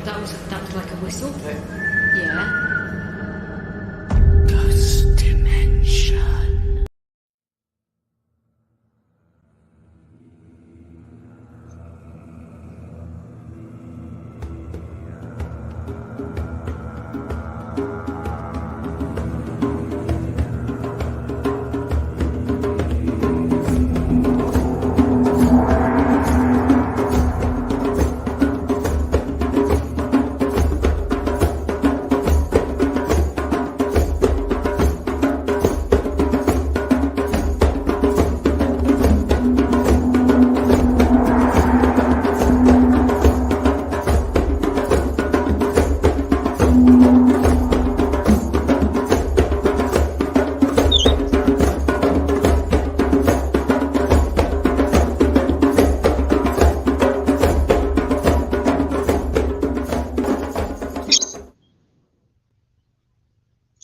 that was like a whistle. Yeah. Ghost Dimension.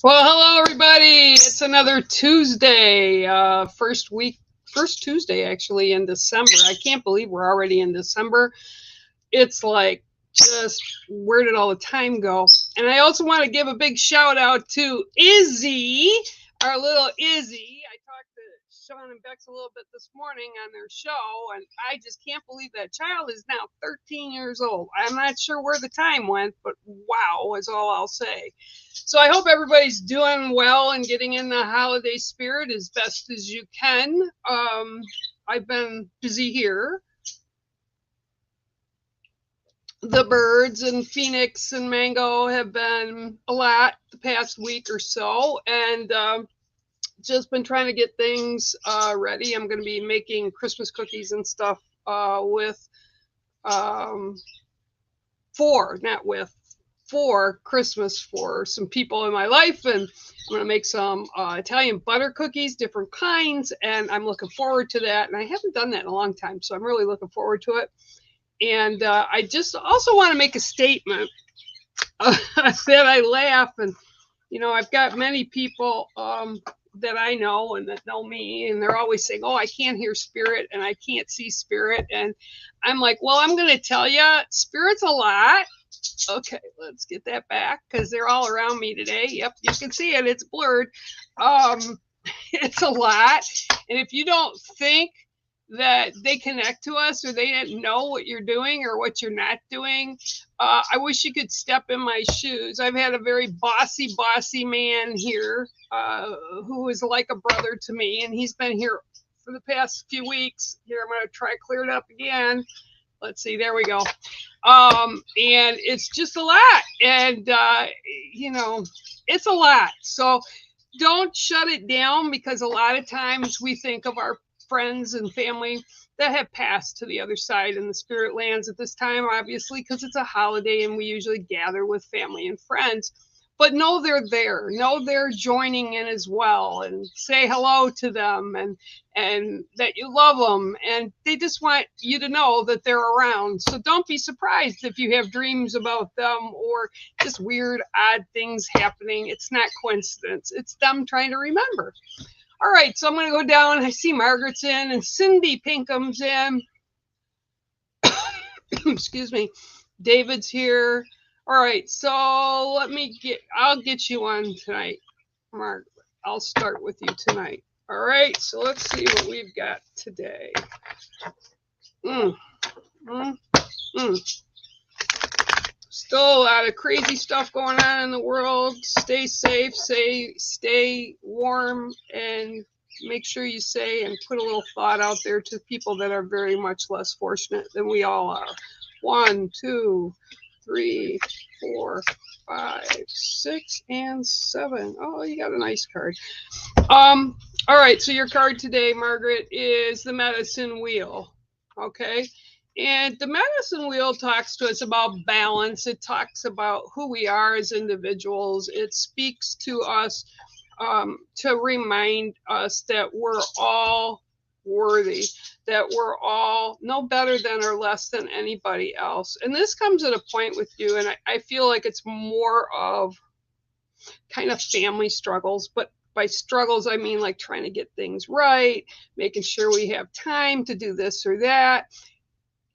Well, hello everybody. It's another Tuesday, first Tuesday actually in December. I can't believe we're already in December. It's like, just where did all the time go? And I also want to give a big shout out to Izzy, our little Izzy. I talked to Sean and Bex a little bit this morning on their show, and I just can't believe that child is now 13 years old. I'm not sure where the time went, but wow is all I'll say. So I hope everybody's doing well and getting in the holiday spirit as best as you can. I've been busy here. The birds and Phoenix and Mango have been a lot the past week or so, and just been trying to get things ready. I'm going to be making Christmas cookies and stuff with for Christmas for some people in my life, and I'm going to make some Italian butter cookies, different kinds, and I'm looking forward to that. And I haven't done that in a long time, so I'm really looking forward to it. And I just also want to make a statement that I laugh, and I've got many people that I know and that know me, and they're always saying, "Oh, I can't hear spirit and I can't see spirit," and I'm like, well, I'm going to tell you, spirit's a lot. Okay, let's get that back because they're all around me today. Yep, you can see it. It's blurred. It's a lot. And if you don't think that they connect to us or they didn't know what you're doing or what you're not doing, I wish you could step in my shoes. I've had a very bossy man here who is like a brother to me, and he's been here for the past few weeks. Here, I'm going to try to clear it up again. Let's see, there we go. And it's just a lot, and it's a lot. So don't shut it down, because a lot of times we think of our friends and family that have passed to the other side in the spirit lands at this time, obviously, because it's a holiday and we usually gather with family and friends. But know they're there. Know they're joining in as well, and say hello to them, and that you love them, and they just want you to know that they're around. So don't be surprised if you have dreams about them or just weird, odd things happening. It's not coincidence. It's them trying to remember. All right, so I'm going to go down. I see Margaret's in, and Cindy Pinkham's in. Excuse me. David's here. All right, so I'll get you on tonight, Margaret. I'll start with you tonight. All right, so let's see what we've got today. Still a lot of crazy stuff going on in the world. Stay safe, stay warm, and make sure you say and put a little thought out there to people that are very much less fortunate than we all are. 1, 2, 3, 4, 5, 6, and 7. Oh, you got a nice card. All right, so your card today, Margaret, is the medicine wheel. Okay, and the medicine wheel talks to us about balance. It talks about who we are as individuals. It speaks to us to remind us that we're all worthy, that we're all no better than or less than anybody else. And this comes at a point with you, and I feel like it's more of kind of family struggles, but by struggles, I mean like trying to get things right, making sure we have time to do this or that.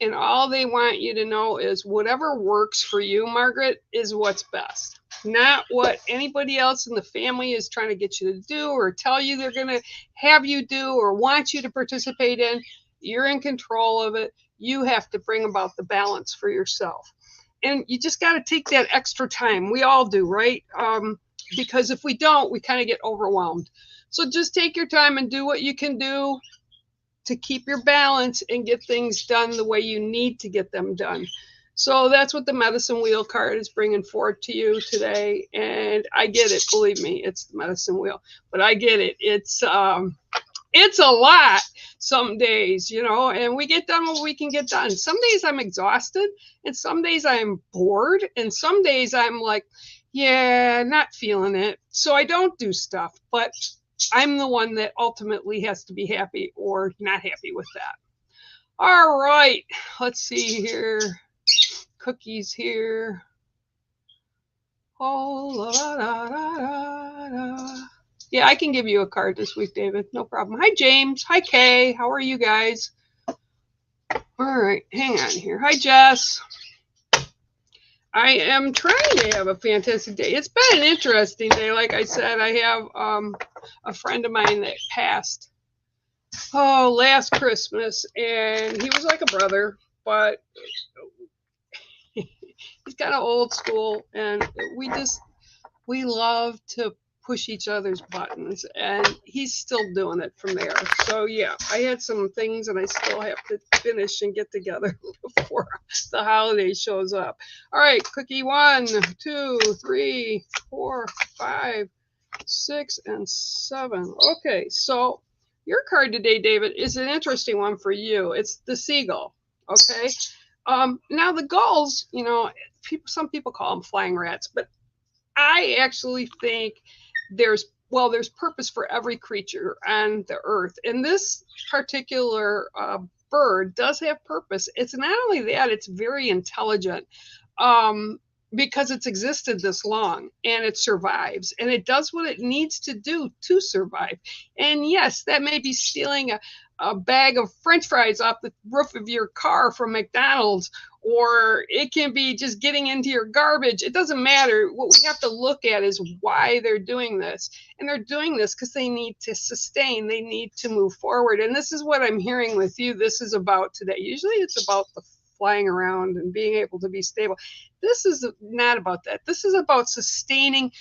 And all they want you to know is whatever works for you, Margaret, is what's best. Not what anybody else in the family is trying to get you to do or tell you they're going to have you do or want you to participate in. You're in control of it. You have to bring about the balance for yourself. And you just got to take that extra time. We all do, right? Because if we don't, we kind of get overwhelmed. So just take your time and do what you can do to keep your balance and get things done the way you need to get them done. So that's what the medicine wheel card is bringing forward to you today. And I get it. Believe me, it's the medicine wheel, but I get it. It's a lot some days, you know, and we get done what we can get done. Some days I'm exhausted and some days I'm bored and some days I'm like, yeah, not feeling it. So I don't do stuff, but I'm the one that ultimately has to be happy or not happy with that. All right, let's see here. Cookies here. Oh, la, la, la, la, la. Yeah, I can give you a card this week, David. No problem. Hi, James. Hi, Kay. How are you guys? All right, hang on here. Hi, Jess. I am trying to have a fantastic day. It's been an interesting day. Like I said, I have a friend of mine that passed last Christmas, and he was like a brother, but he's kind of old school, and we love to push each other's buttons, and he's still doing it from there. So yeah, I had some things and I still have to finish and get together before the holiday shows up. All right, Cookie 1, 2, 3, 4, 5, 6, and 7. Okay, so your card today, David, is an interesting one for you. It's the seagull. Okay. Now the gulls, you know, some people call them flying rats, but I actually think there's purpose for every creature on the earth. And this particular bird does have purpose. It's not only that, it's very intelligent because it's existed this long and it survives and it does what it needs to do to survive. And yes, that may be stealing a bag of French fries off the roof of your car from McDonald's, or it can be just getting into your garbage. It doesn't matter. What we have to look at is why they're doing this. And they're doing this because they need to sustain. They need to move forward. And this is what I'm hearing with you. This is about today. Usually it's about the flying around and being able to be stable. This is not about that. This is about sustaining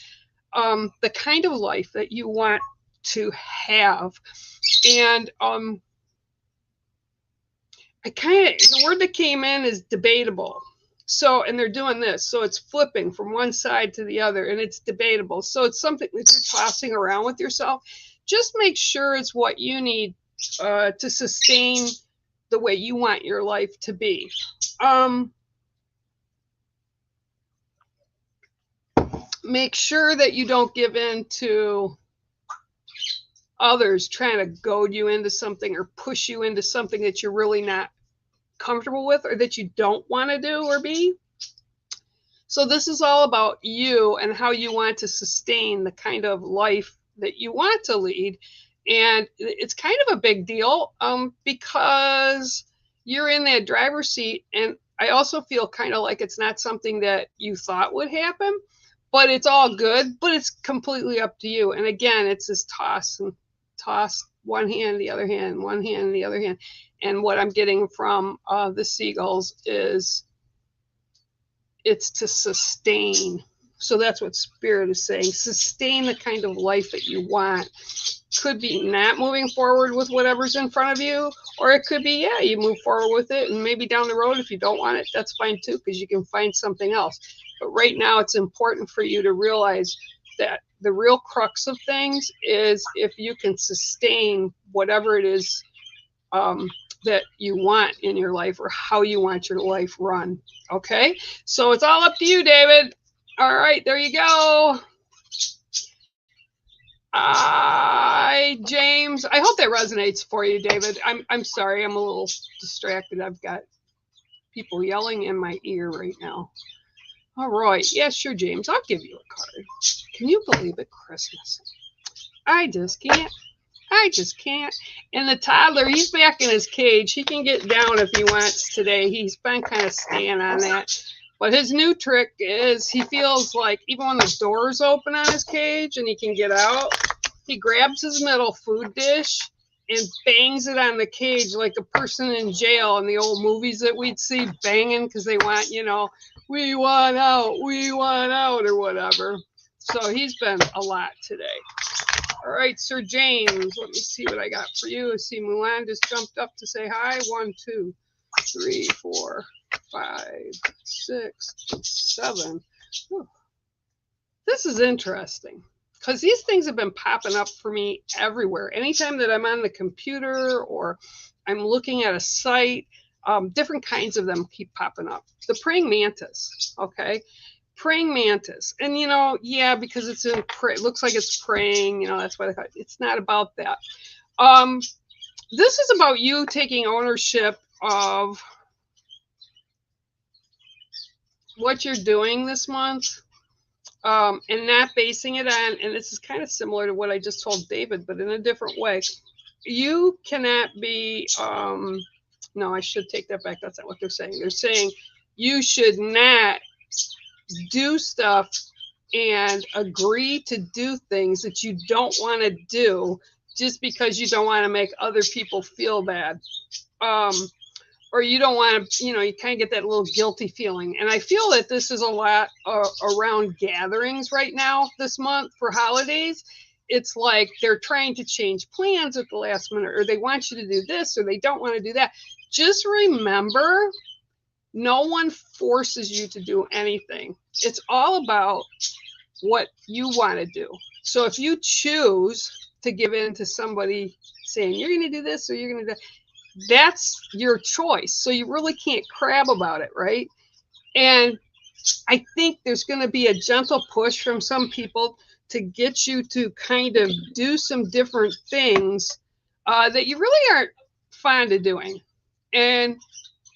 the kind of life that you want to have. And the word that came in is debatable. So, and they're doing this. So it's flipping from one side to the other and it's debatable. So it's something that you're tossing around with yourself. Just make sure it's what you need to sustain the way you want your life to be. Make sure that you don't give in to others trying to goad you into something or push you into something that you're really not comfortable with or that you don't want to do or be. So this is all about you and how you want to sustain the kind of life that you want to lead. And it's kind of a big deal because you're in that driver's seat. And I also feel kind of like it's not something that you thought would happen, but it's all good, but it's completely up to you. And again, it's this toss one hand, the other hand, one hand, the other hand. And what I'm getting from the seagulls is it's to sustain. So that's what Spirit is saying. Sustain the kind of life that you want. Could be not moving forward with whatever's in front of you, or it could be, yeah, you move forward with it, and maybe down the road, if you don't want it, that's fine too, because you can find something else. But right now, it's important for you to realize that the real crux of things is if you can sustain whatever it is that you want in your life or how you want your life run. Okay, so it's all up to you, David. All right, there you go. James, I hope that resonates for you, David. I'm sorry, I'm a little distracted. I've got people yelling in my ear right now. All right, yeah, sure, James, I'll give you a card. Can you believe it, Christmas? I just can't. I just can't. And the toddler, he's back in his cage. He can get down if he wants today. He's been kind of staying on that. But his new trick is he feels like even when the door's open on his cage and he can get out, he grabs his middle food dish and bangs it on the cage like a person in jail in the old movies that we'd see banging because they want, you know, we want out, or whatever. So he's been a lot today. All right, Sir James, let me see what I got for you. I see Mulan just jumped up to say hi. 1, 2, 3, 4, 5, 6, 7. Whew. This is interesting because these things have been popping up for me everywhere. Anytime that I'm on the computer or I'm looking at a site, different kinds of them keep popping up. The praying mantis, okay? Praying mantis. And, you know, yeah, because it's in it looks like it's praying, you know, that's why it's not about that. This is about you taking ownership of what you're doing this month, and not basing it on, and this is kind of similar to what I just told David, but in a different way. You cannot be, no, I should take that back. That's not what they're saying. They're saying you should not do stuff and agree to do things that you don't want to do just because you don't want to make other people feel bad. Or you don't want to, you know, you kind of get that little guilty feeling. And I feel that this is a lot around gatherings right now this month for holidays. It's like they're trying to change plans at the last minute, or they want you to do this, or they don't want to do that. Just remember, no one forces you to do anything. It's all about what you want to do. So if you choose to give in to somebody saying, you're going to do this or you're going to do that, that's your choice. So you really can't crab about it, right? And I think there's going to be a gentle push from some people to get you to kind of do some different things that you really aren't fond of doing. And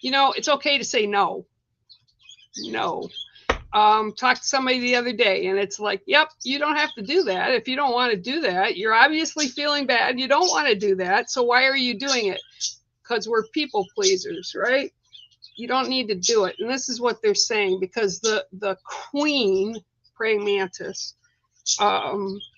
you know, it's okay to say no. No. Talked to somebody the other day, and it's like, yep, you don't have to do that. If you don't want to do that, you're obviously feeling bad. You don't want to do that. So why are you doing it? Because we're people pleasers, right? You don't need to do it. And this is what they're saying, because the queen, praying mantis,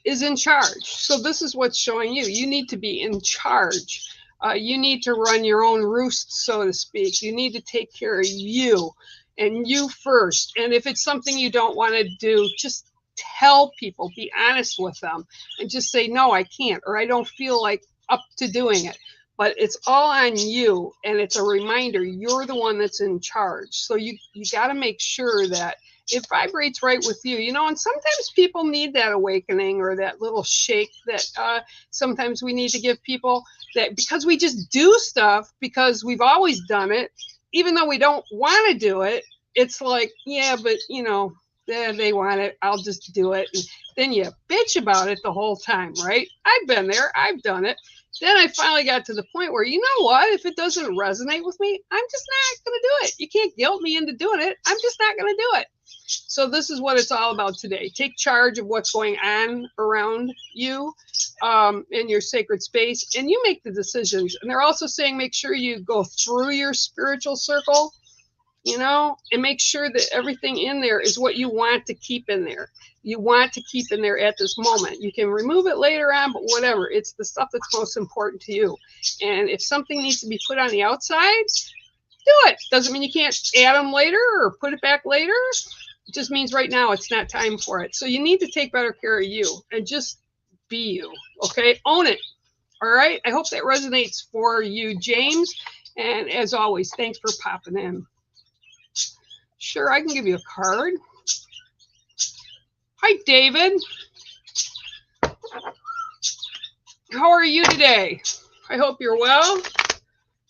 is in charge. So this is what's showing you. You need to be in charge. You need to run your own roost, so to speak. You need to take care of you and you first. And if it's something you don't want to do, just tell people, be honest with them, and just say, no, I can't, or I don't feel like up to doing it. But it's all on you, and it's a reminder you're the one that's in charge. So you got to make sure that it vibrates right with you, you know. And sometimes people need that awakening or that little shake that sometimes we need to give people, that because we just do stuff because we've always done it, even though we don't want to do it. It's like, yeah, but you know, they want it, I'll just do it. And then you bitch about it the whole time, right? I've been there, I've done it. Then I finally got to the point where, you know what, if it doesn't resonate with me, I'm just not going to do it. You can't guilt me into doing it. I'm just not going to do it. So this is what it's all about today. Take charge of what's going on around you in your sacred space, and you make the decisions. And they're also saying make sure you go through your spiritual circle, you know, and make sure that everything in there is what you want to keep in there. You want to keep in there at this moment. You can remove it later on, but whatever. It's the stuff that's most important to you. And if something needs to be put on the outside, do it. Doesn't mean you can't add them later or put it back later. It just means right now it's not time for it. So you need to take better care of you and just be you, okay? Own it, all right? I hope that resonates for you, James. And as always, thanks for popping in. Sure, I can give you a card. Hi, David. How are you today? I hope you're well.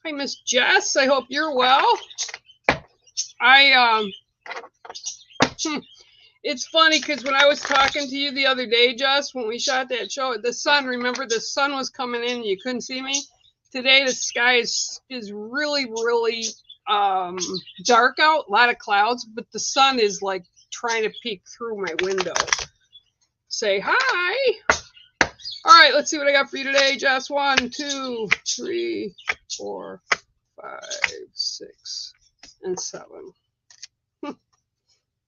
Hi, Miss Jess. I hope you're well. It's funny because when I was talking to you the other day, Jess, when we shot that show, the sun, remember the sun was coming in and you couldn't see me? Today the sky is really, really dark out, a lot of clouds, but the sun is like trying to peek through my window. Say hi. All right, let's see what I got for you today, Jess. 1, 2, 3, 4, 5, 6, and 7.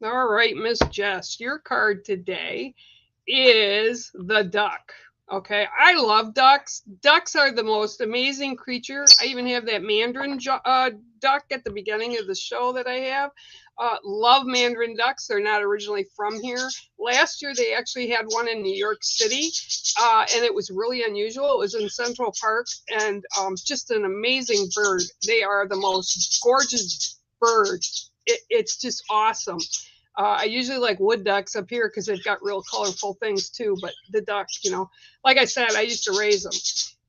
All right, Miss Jess, your card today is the duck. Okay, I love ducks. Ducks are the most amazing creature. I even have that mandarin duck at the beginning of the show that I have. Love mandarin ducks. They're not originally from here. Last year, they actually had one in New York City, and it was really unusual. It was in Central Park, and just an amazing bird. They are the most gorgeous bird. It's just awesome. I usually like wood ducks up here because they've got real colorful things too. But the duck, like I said, I used to raise them.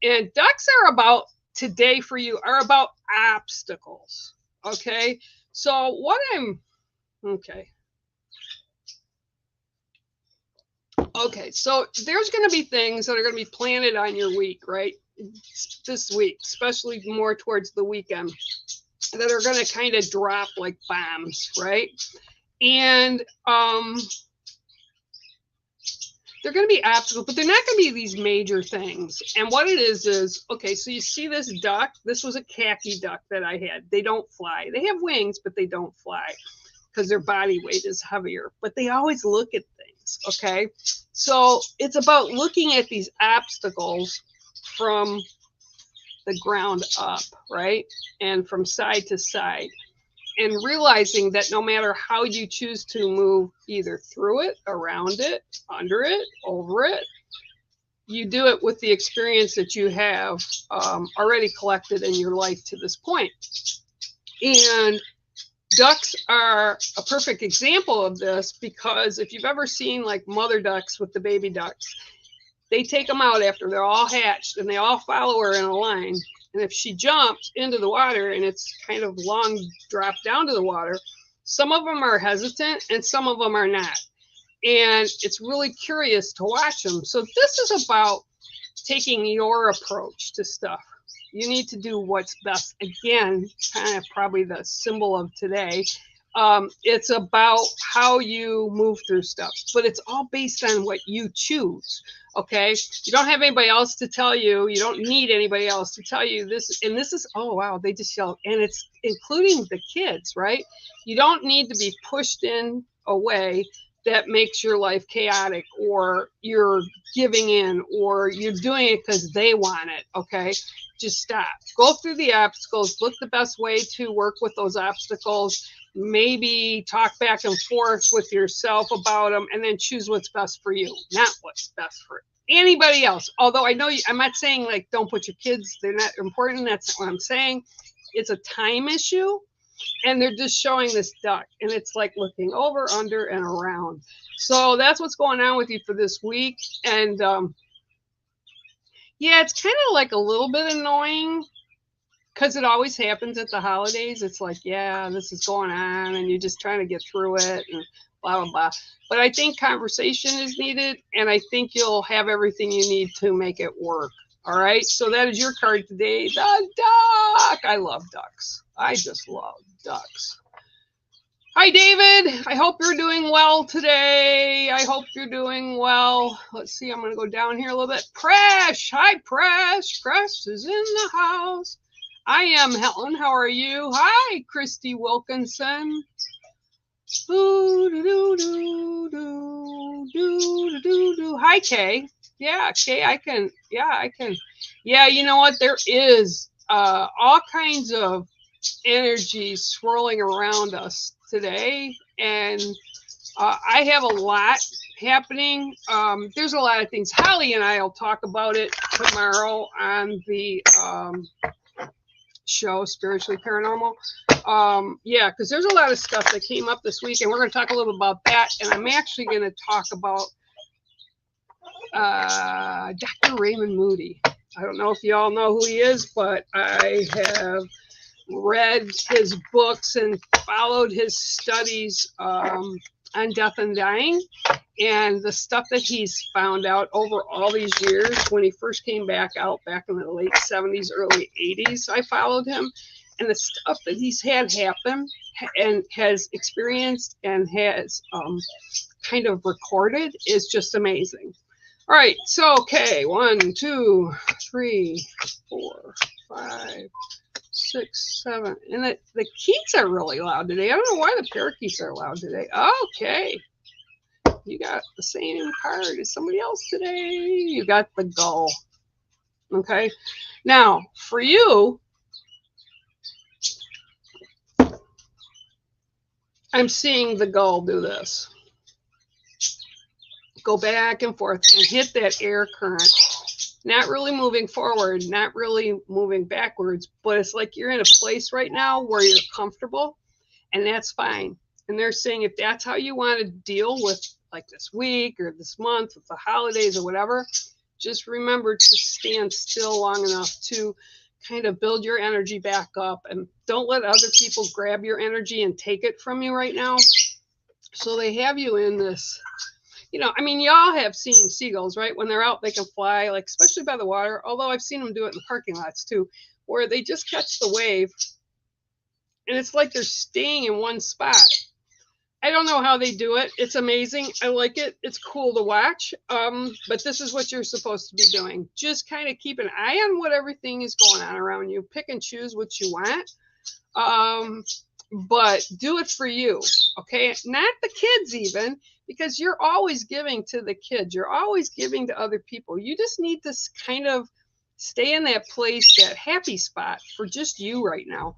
And ducks are about today for you are about obstacles. Okay. So okay. Okay. So there's going to be things that are going to be planted on your week, right? This week, especially more towards the weekend, that are going to kind of drop like bombs, right? And they're going to be obstacles, but they're not going to be these major things. And what it is, okay, so you see this duck? This was a khaki duck that I had. They don't fly. They have wings, but they don't fly because their body weight is heavier. But they always look at things, okay? So it's about looking at these obstacles from the ground up, right? And from side to side. And realizing that no matter how you choose to move, either through it, around it, under it, over it, you do it with the experience that you have already collected in your life to this point. And ducks are a perfect example of this, because if you've ever seen like mother ducks with the baby ducks, they take them out after they're all hatched and they all follow her in a line. And if she jumps into the water and it's kind of long drop down to the water, some of them are hesitant and some of them are not. And it's really curious to watch them. So this is about taking your approach to stuff. You need to do what's best. Again, kind of probably the symbol of today. It's about how you move through stuff, but it's all based on what you choose. Okay, you don't have anybody else to tell you. You don't need anybody else to tell you this. And this is, oh wow, they just yelled, and it's including the kids, right? You don't need to be pushed in a way that makes your life chaotic, or you're giving in, or you're doing it because they want it. Okay, just stop. Go through the obstacles. Look the best way to work with those obstacles. Maybe talk back and forth with yourself about them, and then choose what's best for you, not what's best for anybody else. Although I know I'm not saying like don't put your kids, they're not important. That's not what I'm saying. It's a time issue, and they're just showing this duck, and it's like looking over, under, and around. So that's what's going on with you for this week. And yeah, it's kind of like a little bit annoying, because it always happens at the holidays. It's like, yeah, this is going on, and you're just trying to get through it, and blah, blah, blah. But I think conversation is needed, and I think you'll have everything you need to make it work. All right, so that is your card today, the duck. I love ducks. I just love ducks. Hi, David. I hope you're doing well today. I hope you're doing well. Let's see, I'm going to go down here a little bit. Presh. Hi, Presh. Presh is in the house. I am Helen. How are you? Hi, Christy Wilkinson. Hi, Kay. Yeah, Kay, I can. Yeah, you know what? There is all kinds of energy swirling around us today. And I have a lot happening. There's a lot of things. Holly and I will talk about it tomorrow on the show, Spiritually Paranormal. Yeah, because there's a lot of stuff that came up this week, and we're going to talk a little bit about that. And I'm actually going to talk about Dr. Raymond Moody. I don't know if you all know who he is, but I have read his books and followed his studies on death and dying, and the stuff that he's found out over all these years. When he first came back out back in the late 70s, early 80s, I followed him, and the stuff that he's had happen and has experienced and has kind of recorded is just amazing. All right, so okay, 1, 2, 3, 4, 5, 6, 7. And the keats are really loud today. I don't know why the parakeets are loud today. Okay. You got the same card as somebody else today. You got the gull. Okay. Now, for you, I'm seeing the gull do this. Go back and forth and hit that air current. Not really moving forward, not really moving backwards, but it's like you're in a place right now where you're comfortable, and that's fine. And they're saying if that's how you want to deal with like this week or this month with the holidays or whatever, just remember to stand still long enough to kind of build your energy back up, and don't let other people grab your energy and take it from you right now. So they have you in this, you know, I mean, y'all have seen seagulls, right? When they're out, they can fly, like especially by the water, although I've seen them do it in the parking lots too, where they just catch the wave and it's like they're staying in one spot. I don't know how they do it. It's amazing. I like it. It's cool to watch. But this is what you're supposed to be doing. Just kind of keep an eye on what everything is going on around you. Pick and choose what you want. But do it for you, okay? Not the kids even, because you're always giving to the kids. You're always giving to other people. You just need to kind of stay in that place, that happy spot for just you right now.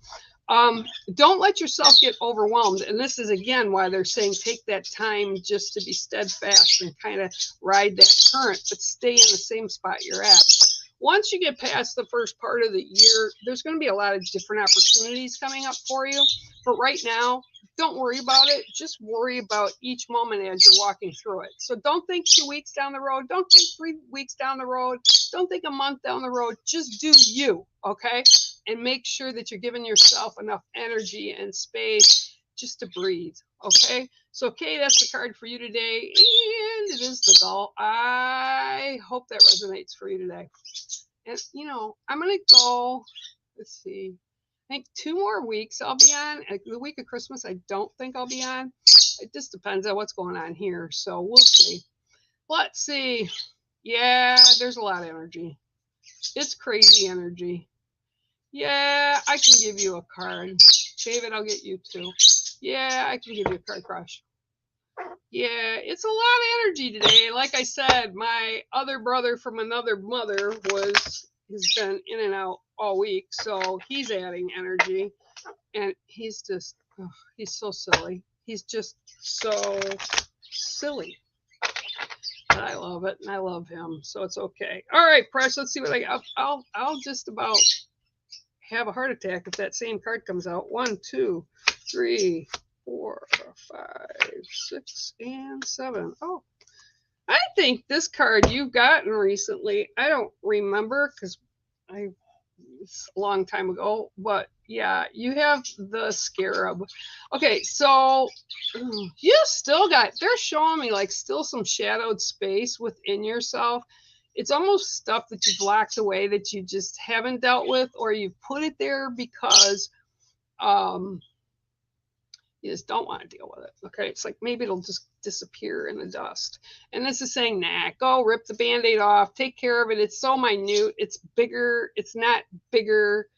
Don't let yourself get overwhelmed. And this is, again, why they're saying take that time just to be steadfast and kind of ride that current, but stay in the same spot you're at. Once you get past the first part of the year, there's going to be a lot of different opportunities coming up for you. But right now, don't worry about it. Just worry about each moment as you're walking through it. So don't think 2 weeks down the road. Don't think 3 weeks down the road. Don't think a month down the road. Just do you, okay? And make sure that you're giving yourself enough energy and space just to breathe, okay? So, okay, that's the card for you today, and it is the gull. I hope that resonates for you today. And, you know, I'm going to go, let's see, I think 2 more weeks I'll be on. The week of Christmas, I don't think I'll be on. It just depends on what's going on here, so we'll see. Let's see. Yeah, there's a lot of energy. It's crazy energy. Yeah, I can give you a card. David, I'll get you two. Yeah, I can give you a card, Crush. Yeah, it's a lot of energy today. Like I said, my other brother from another mother has been in and out all week, so he's adding energy, and he's just, oh, he's so silly. He's just so silly. But I love it, and I love him, so it's okay. All right, Press, let's see what I got. I'll just about have a heart attack if that same card comes out. 1, 2, 3, 4, 5, 6, and 7. Oh, I think this card you've gotten recently. I don't remember because it's a long time ago, but yeah, you have the Scarab. Okay, so you still got, they're showing me like still some shadowed space within yourself. It's almost stuff that you've locked away that you just haven't dealt with, or you've put it there because you just don't want to deal with it. Okay, it's like maybe it'll just disappear in the dust. And this is saying, nah, go rip the Band-Aid off, take care of it. It's so minute, it's bigger, it's not bigger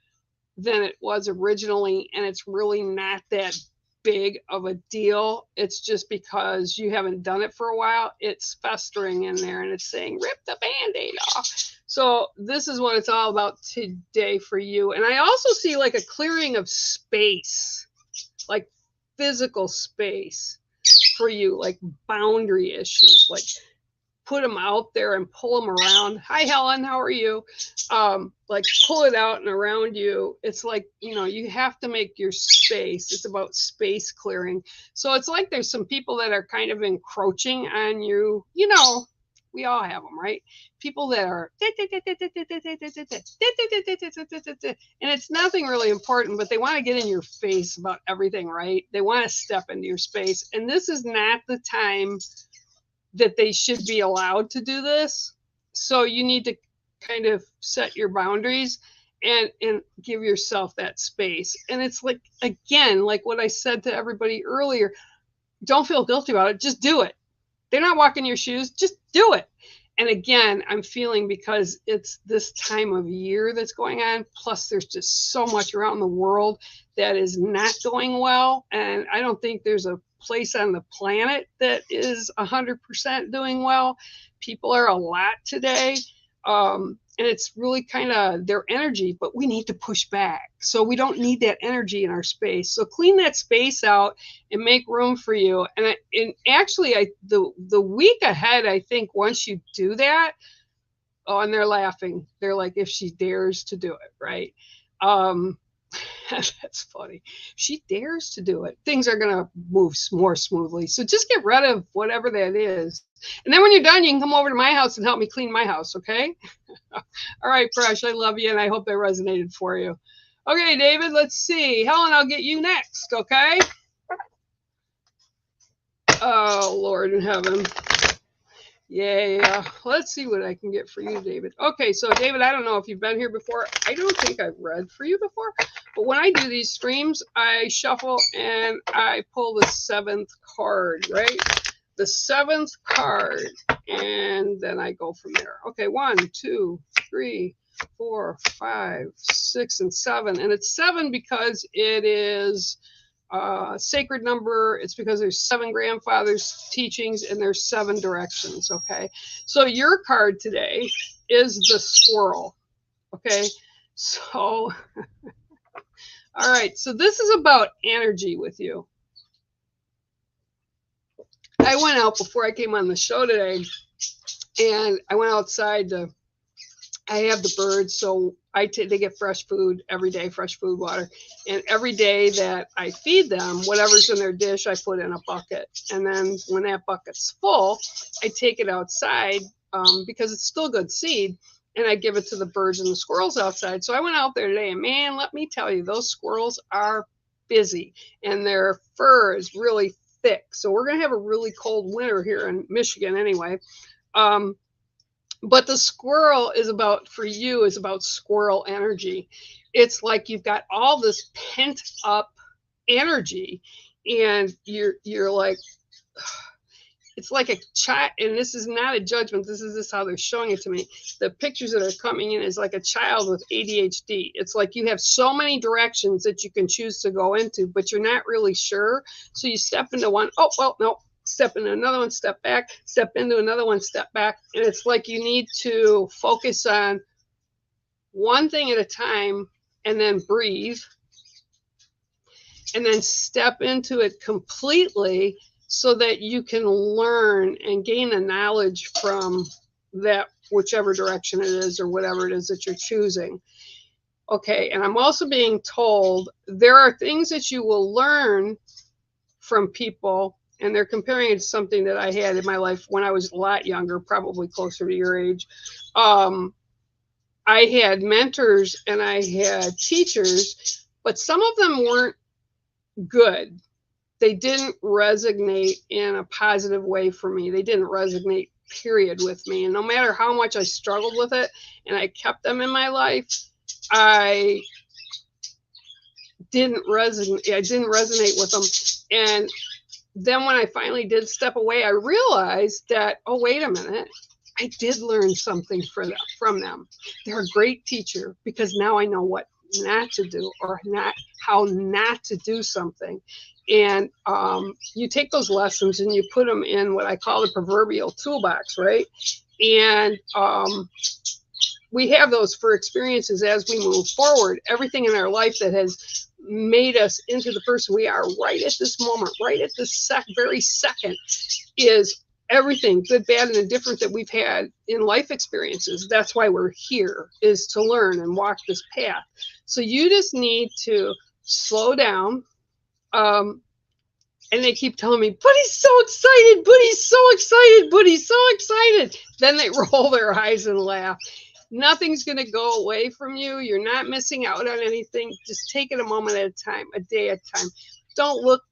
than it was originally, and it's really not that big of a deal. It's just because you haven't done it for a while, it's festering in there, and it's saying rip the Band-Aid off. So this is what it's all about today for you. And I also see like a clearing of space, like physical space for you, like boundary issues, like put them out there and pull them around. Hi, Helen, how are you? Like pull it out and around you. It's like, you know, you have to make your space. It's about space clearing. So it's like there's some people that are kind of encroaching on you. You know, we all have them, right? People that are, and it's nothing really important, but they want to get in your face about everything, right? They want to step into your space. And this is not the time that they should be allowed to do this. So you need to kind of set your boundaries and give yourself that space. And it's like, again, like what I said to everybody earlier, don't feel guilty about it. Just do it. They're not walking your shoes. Just do it. And again, I'm feeling because it's this time of year that's going on, plus there's just so much around the world that is not going well. And I don't think there's a place on the planet that is 100% doing well. People are a lot today. And it's really kind of their energy, but we need to push back. So we don't need that energy in our space. So clean that space out and make room for you. And actually, the week ahead, I think once you do that, oh, and they're laughing. They're like, if she dares to do it, right? That's funny. She dares to do it. Things are going to move more smoothly. So just get rid of whatever that is. And then when you're done, you can come over to my house and help me clean my house, okay? All right, Presh, I love you, and I hope that resonated for you. Okay, David, let's see. Helen, I'll get you next, okay? Oh, Lord in heaven. Yeah, let's see what I can get for you, David. Okay, so David, I don't know if you've been here before. I don't think I've read for you before, but when I do these streams, I shuffle and I pull the 7th card, right? The 7th card, and then I go from there. Okay, 1, 2, 3, 4, 5, 6, and 7. And it's 7 because it is sacred number. It's because there's 7 grandfathers' teachings and there's 7 directions. Okay, so your card today is the squirrel. Okay, so all right, so this is about energy with you. I went out before I came on the show today, and I went outside to, I have the birds, so they get fresh food every day, fresh food, water. And every day that I feed them, whatever's in their dish, I put in a bucket. And then when that bucket's full, I take it outside because it's still good seed, and I give it to the birds and the squirrels outside. So I went out there today, and man, let me tell you, those squirrels are busy, and their fur is really thick. So we're going to have a really cold winter here in Michigan anyway. But the squirrel is about, for you, is about squirrel energy. It's like you've got all this pent up energy, and you're like, it's like a child, and this is not a judgment. This is how they're showing it to me. The pictures that are coming in is like a child with ADHD. It's like you have so many directions that you can choose to go into, but you're not really sure. So you step into one, oh, well, no, step into another one, step back, step into another one, step back. And it's like you need to focus on one thing at a time and then breathe and then step into it completely, so that you can learn and gain the knowledge from that, whichever direction it is or whatever it is that you're choosing. Okay, and I'm also being told there are things that you will learn from people, and they're comparing it to something that I had in my life when I was a lot younger, probably closer to your age. I had mentors and I had teachers, but some of them weren't good. They didn't resonate in a positive way for me. They didn't resonate, period, with me. And no matter how much I struggled with it and I kept them in my life, I didn't resonate with them. And then when I finally did step away, I realized that, oh, wait a minute, I did learn something from them. They're a great teacher, because now I know what not to do, or how not to do something. And you take those lessons and you put them in what I call the proverbial toolbox, right? And we have those for experiences as we move forward. Everything in our life that has made us into the person we are right at this moment, right at this very second, is everything, good, bad, and indifferent, that we've had in life experiences. That's why we're here, is to learn and walk this path. So you just need to slow down. And they keep telling me, but he's so excited, but he's so excited, but he's so excited. Then they roll their eyes and laugh. Nothing's going to go away from you. You're not missing out on anything. Just take it a moment at a time, a day at a time. Don't look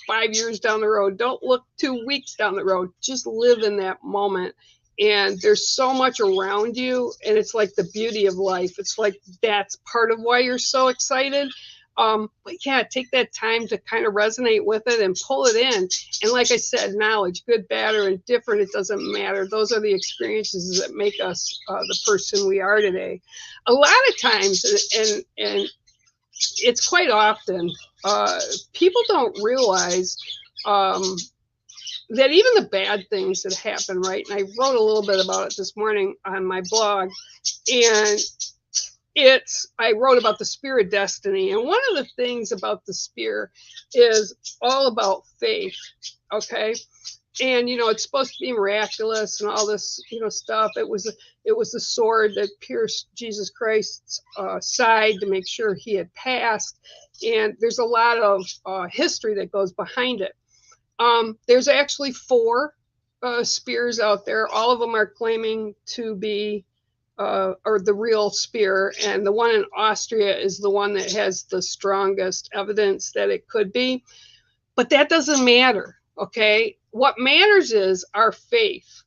5 years down the road. Don't look 2 weeks down the road. Just live in that moment. And there's so much around you. And it's like the beauty of life. It's like that's part of why you're so excited. But yeah, take that time to kind of resonate with it and pull it in. And like I said, knowledge, good, bad, or indifferent, it doesn't matter. Those are the experiences that make us the person we are today. A lot of times, and it's quite often, people don't realize that even the bad things that happen, right? And I wrote a little bit about it this morning on my blog, and I wrote about the spear of destiny. And one of the things about the spear is all about faith. Okay. And, it's supposed to be miraculous and all this, stuff. It was the sword that pierced Jesus Christ's side to make sure he had passed. And there's a lot of history that goes behind it. There's actually 4 spears out there. All of them are claiming to be or the real spear, and the one in Austria is the one that has the strongest evidence that it could be. But that doesn't matter, okay? What matters is our faith,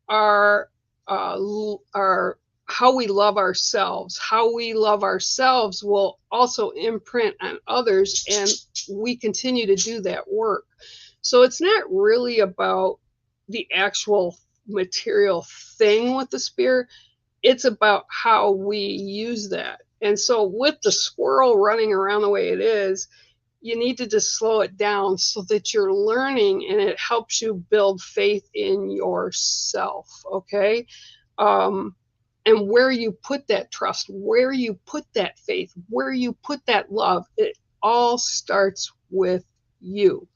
our how we love ourselves. How we love ourselves will also imprint on others, and we continue to do that work. So it's not really about the actual material thing with the spear. It's about how we use that. And so with the squirrel running around the way it is, you need to just slow it down so that you're learning, and it helps you build faith in yourself, okay? And where you put that trust, where you put that faith, where you put that love, it all starts with you.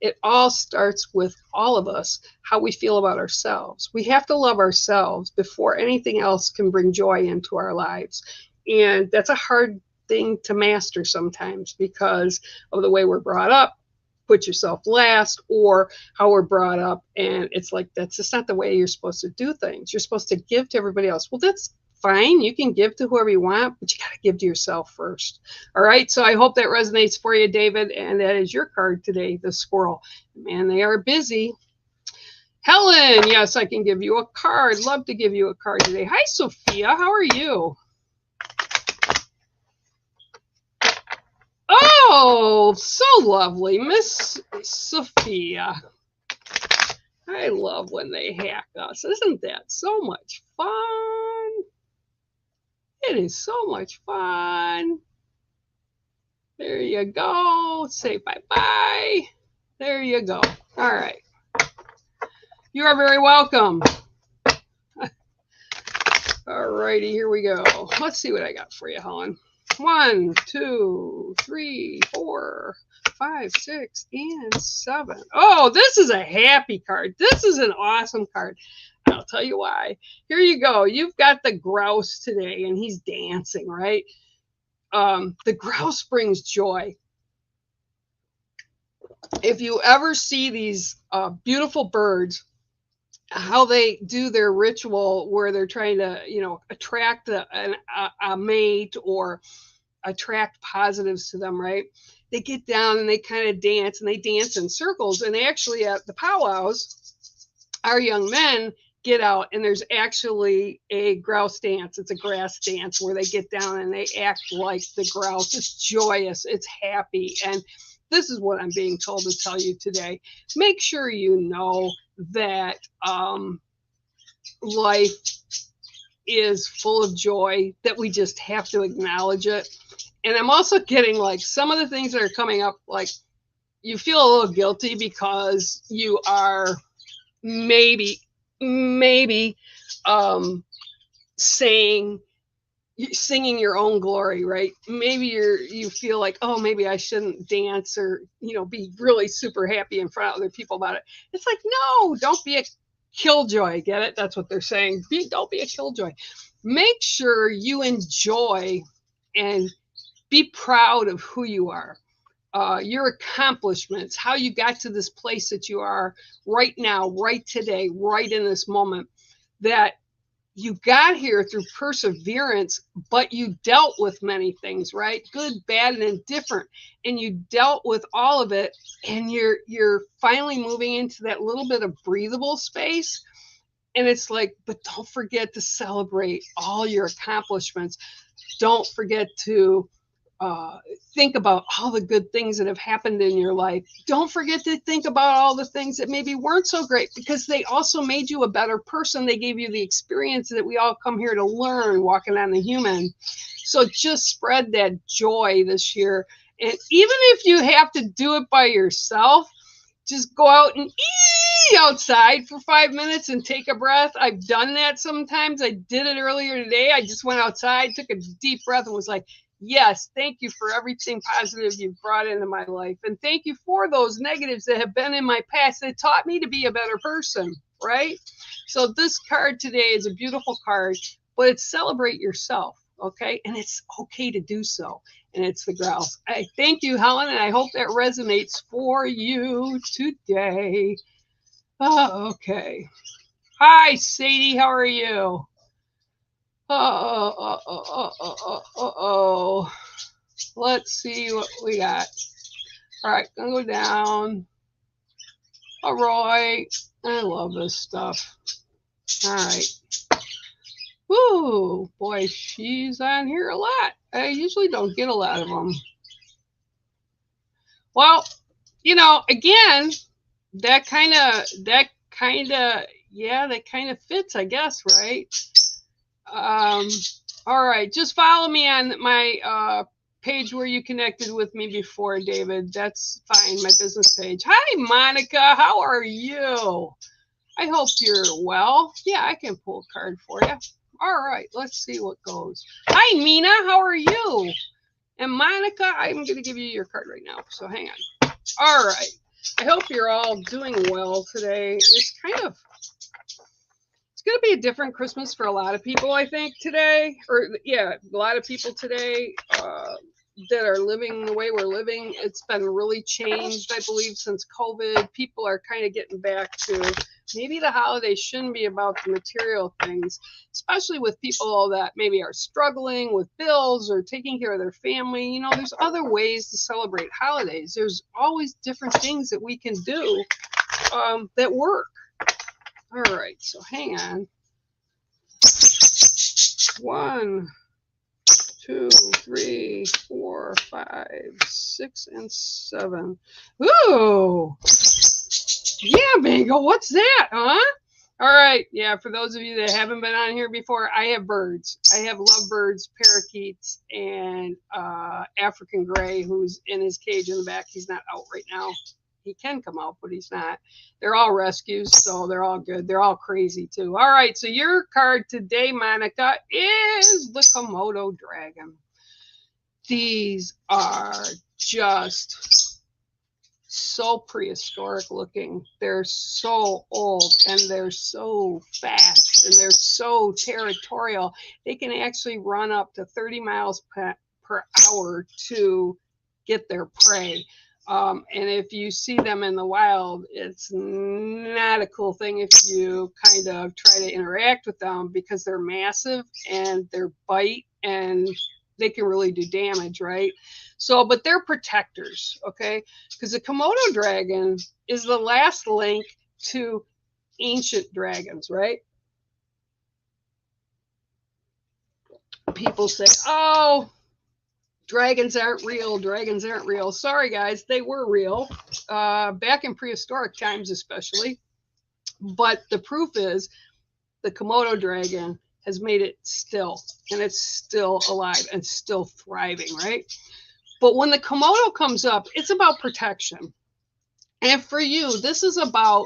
It all starts with all of us, how we feel about ourselves. We have to love ourselves before anything else can bring joy into our lives. And that's a hard thing to master sometimes because of the way we're brought up. Put yourself last, or how we're brought up. And it's like, that's just not the way you're supposed to do things. You're supposed to give to everybody else. Well, that's fine. You can give to whoever you want, but you got to give to yourself first. All right. So I hope that resonates for you, David. And that is your card today, the squirrel. Man, they are busy. Helen, yes, I can give you a card. Love to give you a card today. Hi, Sophia. How are you? Oh, so lovely, Miss Sophia. I love when they hack us. Isn't that so much fun? It is so much fun. There you go. Say bye-bye. There you go. All right. You are very welcome. All righty, here we go. Let's see what I got for you, Helen. 1, 2, 3, 4, 5, 6, and 7. Oh, this is a happy card. This is an awesome card. I'll tell you why. Here you go. You've got the grouse today, and he's dancing, right? The grouse brings joy. If you ever see these beautiful birds, how they do their ritual where they're trying to, attract a mate or attract positives to them, right? They get down and they kind of dance, and they dance in circles. And they actually, at the powwows, our young men get out, and there's actually a grouse dance. It's a grass dance where they get down and they act like the grouse. It's joyous. It's happy. And this is what I'm being told to tell you today. Make sure you know that life is full of joy, that we just have to acknowledge it. And I'm also getting like some of the things that are coming up, like you feel a little guilty because you are maybe singing your own glory, right? Maybe you feel like, oh, maybe I shouldn't dance or, be really super happy in front of other people about it. It's like, no, don't be a killjoy. Get it? That's what they're saying. Don't be a killjoy. Make sure you enjoy and be proud of who you are, your accomplishments, how you got to this place that you are right now, right today, right in this moment, that you got here through perseverance, but you dealt with many things, right? Good, bad, and indifferent. And you dealt with all of it. And you're finally moving into that little bit of breathable space. And it's like, but don't forget to celebrate all your accomplishments. Don't forget to think about all the good things that have happened in your life. Don't forget to think about all the things that maybe weren't so great, because they also made you a better person. They gave you the experience that we all come here to learn, walking on the human. So just spread that joy this year. And even if you have to do it by yourself, just go out and eat outside for 5 minutes and take a breath. I've done that sometimes. I did it earlier today. I just went outside, took a deep breath, and was like, yes, thank you for everything positive you've brought into my life. And thank you for those negatives that have been in my past that taught me to be a better person, right? So this card today is a beautiful card, but it's celebrate yourself, okay? And it's okay to do so. And it's the grouse. I thank you, Helen, and I hope that resonates for you today. Oh, okay. Hi, Sadie. How are you? Oh. Let's see what we got. All right, gonna go down. All right. I love this stuff. All right. Woo, boy, she's on here a lot. I usually don't get a lot of them. Well, again, that kind of fits, I guess, right? All right, just follow me on my page where you connected with me before, David. That's fine, my business page. Hi, Monica. How are you? I hope you're well. Yeah, I can pull a card for you. All right, let's see what goes. Hi, Mina. How are you? And Monica, I'm going to give you your card right now, so hang on. All right. I hope you're all doing well today. It's going to be a different Christmas for a lot of people, I think, today. Or, yeah, a lot of people today that are living the way we're living. It's been really changed, I believe, since COVID. People are kind of getting back to maybe the holidays shouldn't be about the material things, especially with people that maybe are struggling with bills or taking care of their family. There's other ways to celebrate holidays. There's always different things that we can do that work. All right, so hang on. 1, 2, 3, 4, 5, 6, and 7. Ooh! Yeah, Bingo, what's that, huh? All right, yeah, for those of you that haven't been on here before, I have birds. I have lovebirds, parakeets, and African gray, who's in his cage in the back. He's not out right now. He can come out, but he's not. They're all rescues, so they're all good. They're all crazy, too. All right, so your card today, Monica, is the Komodo dragon. These are just so prehistoric looking. They're so old, and they're so fast, and they're so territorial. They can actually run up to 30 miles per hour to get their prey. And if you see them in the wild, it's not a cool thing if you kind of try to interact with them, because they're massive and their bite, and they can really do damage, right? So, but they're protectors, okay? Because the Komodo dragon is the last link to ancient dragons, right? People say, oh, dragons aren't real. Dragons aren't real. Sorry, guys, they were real back in prehistoric times, especially. But the proof is the Komodo dragon has made it still, and it's still alive and still thriving, right? But when the Komodo comes up, it's about protection. And for you, this is about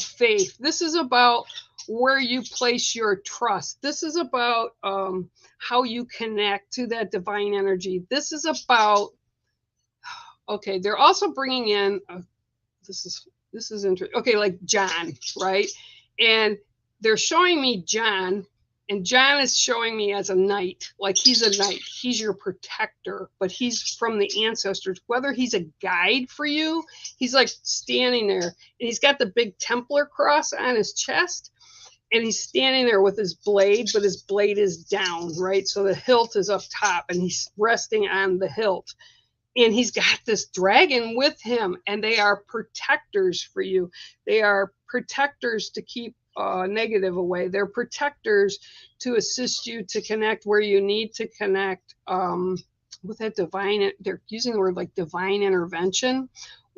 faith. This is about where you place your trust. This is about how you connect to that divine energy. This is about, okay, they're also bringing in, this is interesting. Okay, like John, right? And they're showing me John, and John is showing me as a knight, like he's a knight. He's your protector, but he's from the ancestors. Whether he's a guide for you, he's like standing there, and he's got the big Templar cross on his chest, and he's standing there with his blade, but his blade is down, right? So the hilt is up top, and he's resting on the hilt. And he's got this dragon with him, and they are protectors for you. They are protectors to keep negative away. They're protectors to assist you to connect where you need to connect with that divine. They're using the word like divine intervention,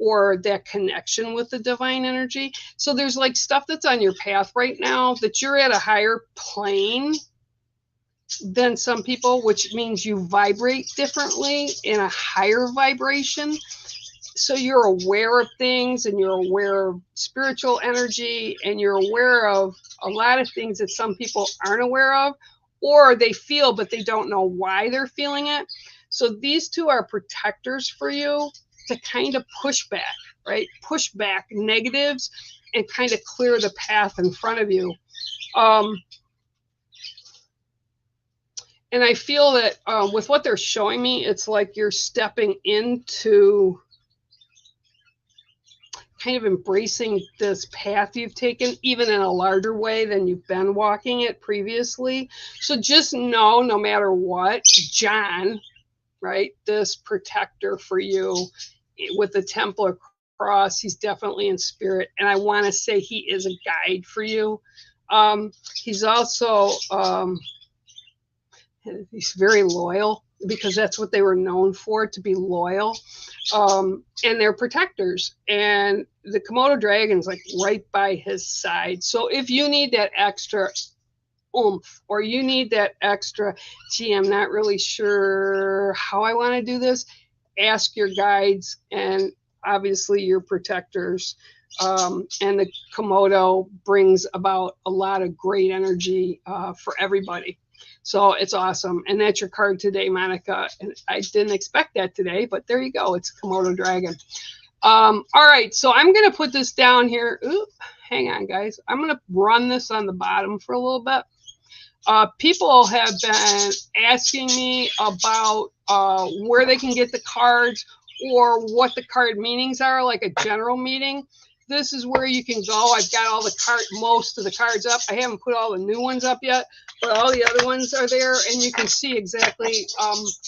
or that connection with the divine energy. So there's like stuff that's on your path right now that you're at a higher plane than some people, which means you vibrate differently in a higher vibration. So you're aware of things, and you're aware of spiritual energy, and you're aware of a lot of things that some people aren't aware of, or they feel, but they don't know why they're feeling it. So these two are protectors for you to kind of push back, right? Push back negatives and kind of clear the path in front of you. And I feel that with what they're showing me, it's like you're stepping into kind of embracing this path you've taken, even in a larger way than you've been walking it previously. So just know, no matter what, John, right, this protector for you with the Templar cross, he's definitely in spirit. And I want to say he is a guide for you. He's also, he's very loyal, because that's what they were known for, to be loyal. And they're protectors. And the Komodo dragon's like right by his side. So if you need that extra oomph, or you need that extra, gee, I'm not really sure how I want to do this, ask your guides and obviously your protectors. And the Komodo brings about a lot of great energy for everybody. So it's awesome. And that's your card today, Monica. And I didn't expect that today, but there you go. It's a Komodo dragon. All right. So I'm going to put this down here. Ooh, hang on, guys. I'm going to run this on the bottom for a little bit. People have been asking me about where they can get the cards, or what the card meanings are, like a general meaning. This is where you can go. I've got all the most of the cards up. I haven't put all the new ones up yet, but all the other ones are there, and you can see exactly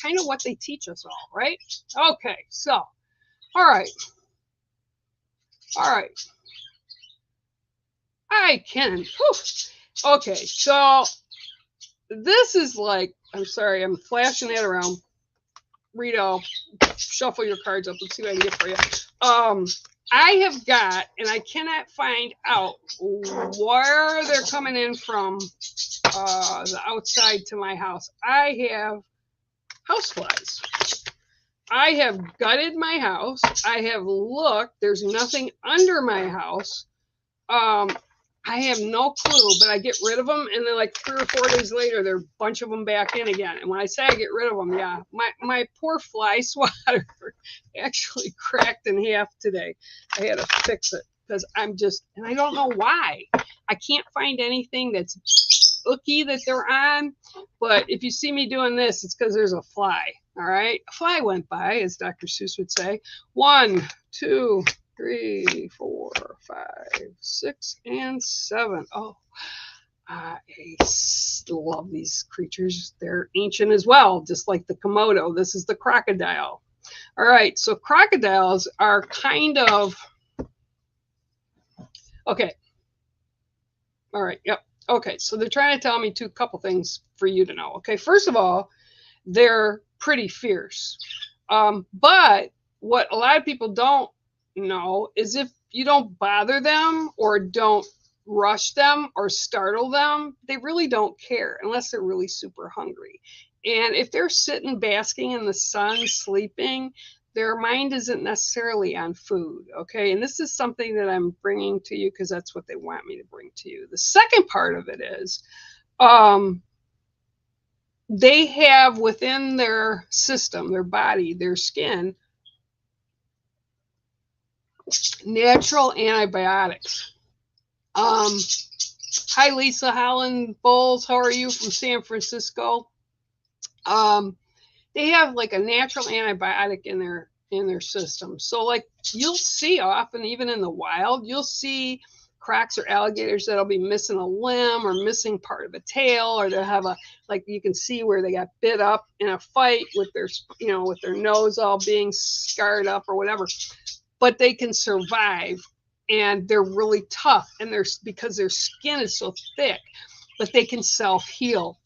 kind of what they teach us all, right? Okay, so, all right. I can. Whew. Okay, so this is like, I'm sorry, I'm flashing that around. Rito, shuffle your cards up. Let's see what I can get for you. I have got, and I cannot find out where they're coming in from the outside to my house. I have houseflies. I have gutted my house. I have looked. There's nothing under my house. I have no clue, but I get rid of them, and then like 3 or 4 days later, there are a bunch of them back in again. And when I say I get rid of them, yeah, my poor fly swatter actually cracked in half today. I had to fix it because I'm just, and I don't know why. I can't find anything that's icky that they're on, but if you see me doing this, it's because there's a fly. All right, a fly went by, as Dr. Seuss would say. 1, 2, 3, 4, 5, 6, and 7. Oh, I love these creatures. They're ancient as well, just like the Komodo. This is the crocodile. All right, so crocodiles are kind of, okay. All right, yep. Okay, so they're trying to tell me a couple things for you to know. Okay, first of all, they're pretty fierce. But what a lot of people don't know is if you don't bother them or don't rush them or startle them, they really don't care unless they're really super hungry. And if they're sitting basking in the sun, sleeping, their mind isn't necessarily on food. Okay, and this is something that I'm bringing to you because that's what they want me to bring to you. The second part of it is they have within their system, their body, their skin, natural antibiotics. Hi, Lisa Holland Bowles. How are you from San Francisco? They have like a natural antibiotic in their system. So like you'll see often, even in the wild, you'll see crocs or alligators that'll be missing a limb or missing part of a tail, or they'll have a, like you can see where they got bit up in a fight with their, with their nose all being scarred up or whatever. But they can survive and they're really tough, and because their skin is so thick, but they can self-heal.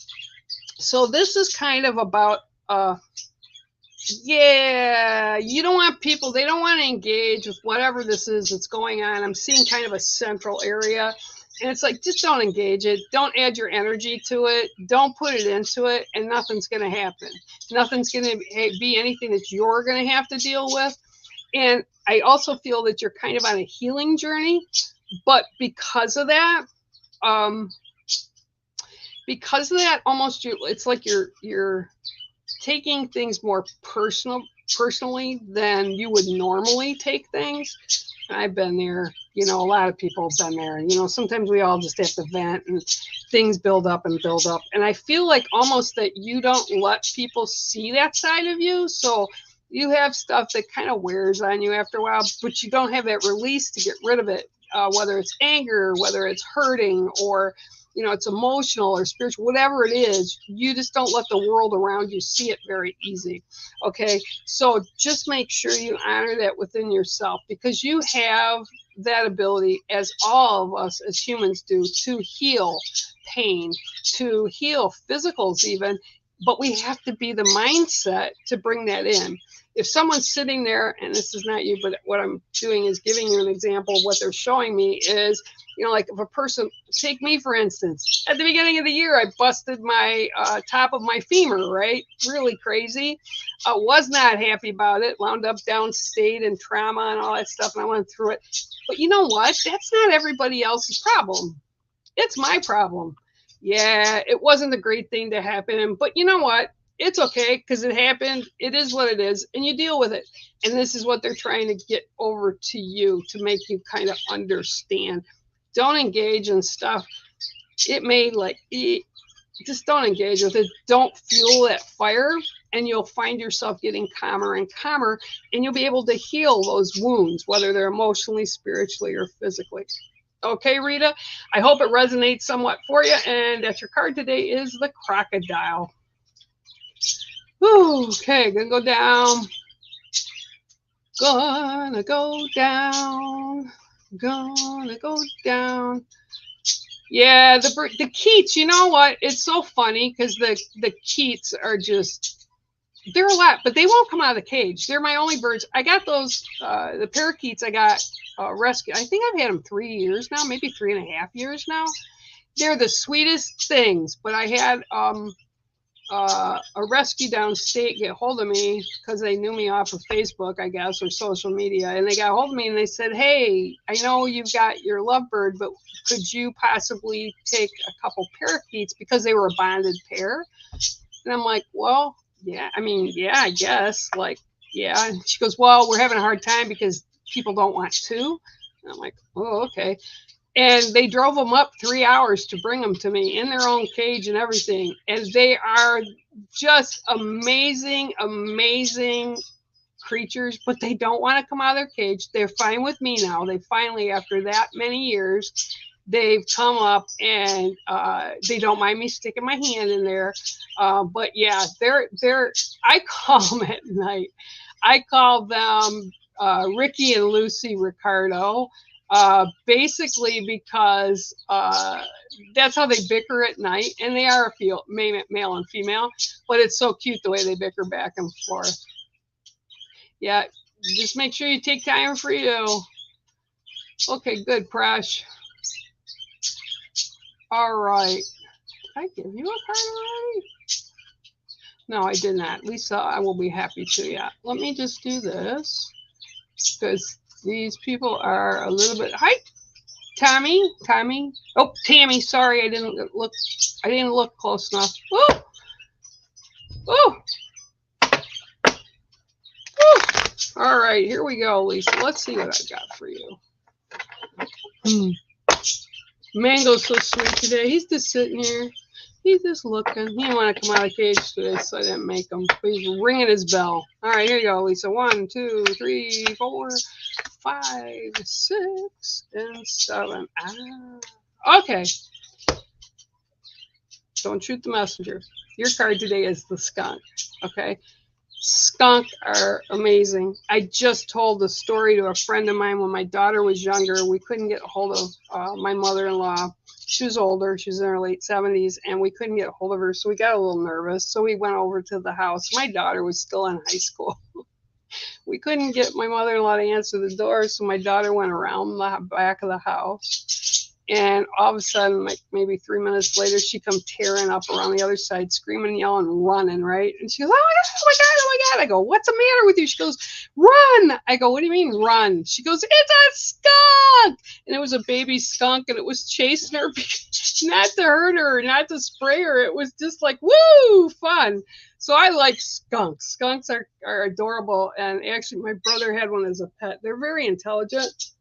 So this is kind of about yeah, you don't want people, they don't want to engage with whatever this is that's going on. I'm seeing kind of a central area, and it's like, just don't engage it. Don't add your energy to it. Don't put it into it, and nothing's going to happen. Nothing's going to be anything that you're going to have to deal with. And I also feel that you're kind of on a healing journey, but because of that, almost it's like you're taking things more personally than you would normally take things. I've been there, a lot of people have been there, and sometimes we all just have to vent, and things build up and build up, and I feel like almost that you don't let people see that side of you. So you have stuff that kind of wears on you after a while, but you don't have that release to get rid of it, whether it's anger, whether it's hurting, or it's emotional or spiritual, whatever it is. You just don't let the world around you see it very easy. Okay, so just make sure you honor that within yourself, because you have that ability, as all of us as humans do, to heal pain, to heal physicals even, but we have to be the mindset to bring that in. If someone's sitting there, and this is not you, but what I'm doing is giving you an example of what they're showing me is, like if a person, take me for instance, at the beginning of the year, I busted my top of my femur, right? Really crazy. I was not happy about it. Wound up downstate in trauma and all that stuff, and I went through it. But you know what? That's not everybody else's problem. It's my problem. Yeah, it wasn't a great thing to happen, but you know what? It's okay, because it happened. It is what it is, and you deal with it. And this is what they're trying to get over to you, to make you kind of understand. Don't engage in stuff. It may just don't engage with it. Don't fuel that fire, and you'll find yourself getting calmer and calmer, and you'll be able to heal those wounds, whether they're emotionally, spiritually, or physically. Okay, Rita, I hope it resonates somewhat for you. And that's your card today, is the crocodile. Ooh, okay, gonna go down. Gonna go down. Gonna go down. Yeah, the Keats, you know what? It's so funny, because the Keats are just, they're a lot, but they won't come out of the cage. They're my only birds. I got those, the parakeets I got rescued. I think I've had them 3 years now, maybe 3.5 years now. They're the sweetest things, but I had a rescue downstate get hold of me, because they knew me off of Facebook, I guess, or social media, and they got hold of me and they said, hey, I know you've got your lovebird, but could you possibly take a couple parakeets, because they were a bonded pair? And I'm like, well, yeah, I guess, yeah. And she goes, well, we're having a hard time because people don't want to. And I'm like, oh, okay. And they drove them up 3 hours to bring them to me in their own cage and everything. And they are just amazing, amazing creatures, but they don't want to come out of their cage. They're fine with me now. They finally, after that many years, they've come up, and they don't mind me sticking my hand in there. But yeah, I call them at night. I call them Ricky and Lucy Ricardo. Basically because that's how they bicker at night, and they are a male and female, but it's so cute the way they bicker back and forth. Yeah, just make sure you take time for you. Okay, good, Prash. All right. Did I give you a card already? No, I did not. Lisa, I will be happy to. Yeah, let me just do this, because these people are a little bit. Hi, Tommy. Oh, Tammy. Sorry, I didn't look close enough. Woo! Woo! Woo! All right, here we go, Lisa. Let's see what I got for you. Mango's so sweet today. He's just sitting here. He's just looking. He didn't want to come out of the cage today, so I didn't make him. But he's ringing his bell. All right, here you go, Lisa. 1, 2, 3, 4, 5, 6, and 7. Okay. Don't shoot the messenger. Your card today is the skunk. Okay. Skunk are amazing. I just told the story to a friend of mine when my daughter was younger. We couldn't get a hold of my mother-in-law. She was older. She was in her late 70s, and we couldn't get a hold of her, so we got a little nervous. So we went over to the house. My daughter was still in high school. We couldn't get my mother-in-law to answer the door, so my daughter went around the back of the house. And all of a sudden, like maybe 3 minutes later, she come tearing up around the other side, screaming, yelling, running, right? And she goes, oh my God, oh my God, oh my God. I go, what's the matter with you? She goes, run. I go, what do you mean run? She goes, it's a skunk. And it was a baby skunk, and it was chasing her, not to hurt her, not to spray her. It was just like, woo, fun. So I like skunks. Skunks are adorable. And actually, my brother had one as a pet. They're very intelligent.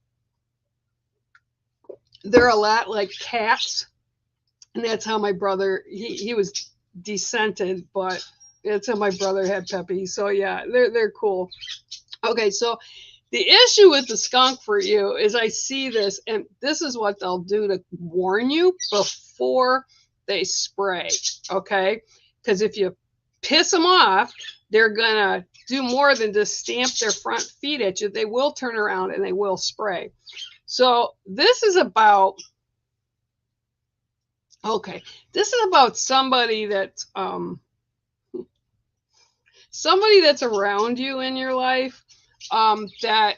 They're a lot like cats, and that's how my brother, he was descented, but that's how my brother had Peppy. So yeah, they're cool. Okay, so the issue with the skunk for you is I see this, and this is what they'll do to warn you before they spray, okay? Because if you piss them off, they're gonna do more than just stamp their front feet at you. They will turn around and they will spray. So this is about, okay, this is about somebody that's around you in your life, that,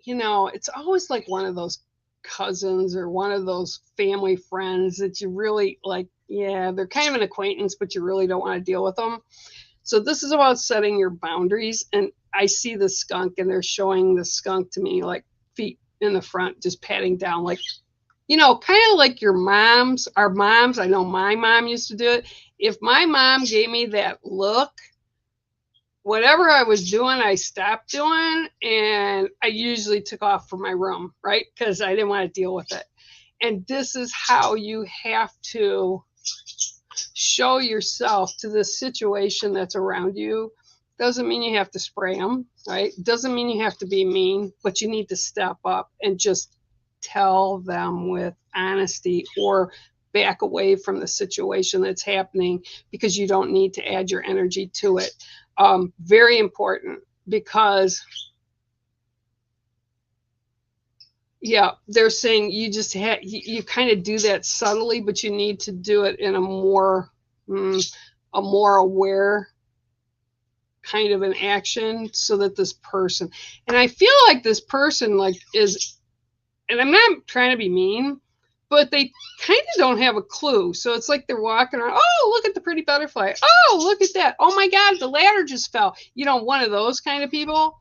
you know, it's always like one of those cousins or one of those family friends that you really like, yeah, they're kind of an acquaintance, but you really don't want to deal with them. So this is about setting your boundaries. And I see the skunk, and they're showing the skunk to me like feet in the front, just patting down, like, you know, kind of like your moms, our moms. I know my mom used to do it. If my mom gave me that look, whatever I was doing, I stopped doing, and I usually took off from my room, right? Because I didn't want to deal with it. And this is how you have to show yourself to the situation that's around you. Doesn't mean you have to spray them, right? Doesn't mean you have to be mean, but you need to step up and just tell them with honesty, or back away from the situation that's happening, because you don't need to add your energy to it. Very important, because yeah, they're saying you just you kind of do that subtly, but you need to do it in a more aware kind of an action, so that this person, and I feel like this person like is, and I'm not trying to be mean, but they kind of don't have a clue. So it's like they're walking around, oh, look at the pretty butterfly, oh, look at that, oh my God, the ladder just fell, you know, one of those kind of people,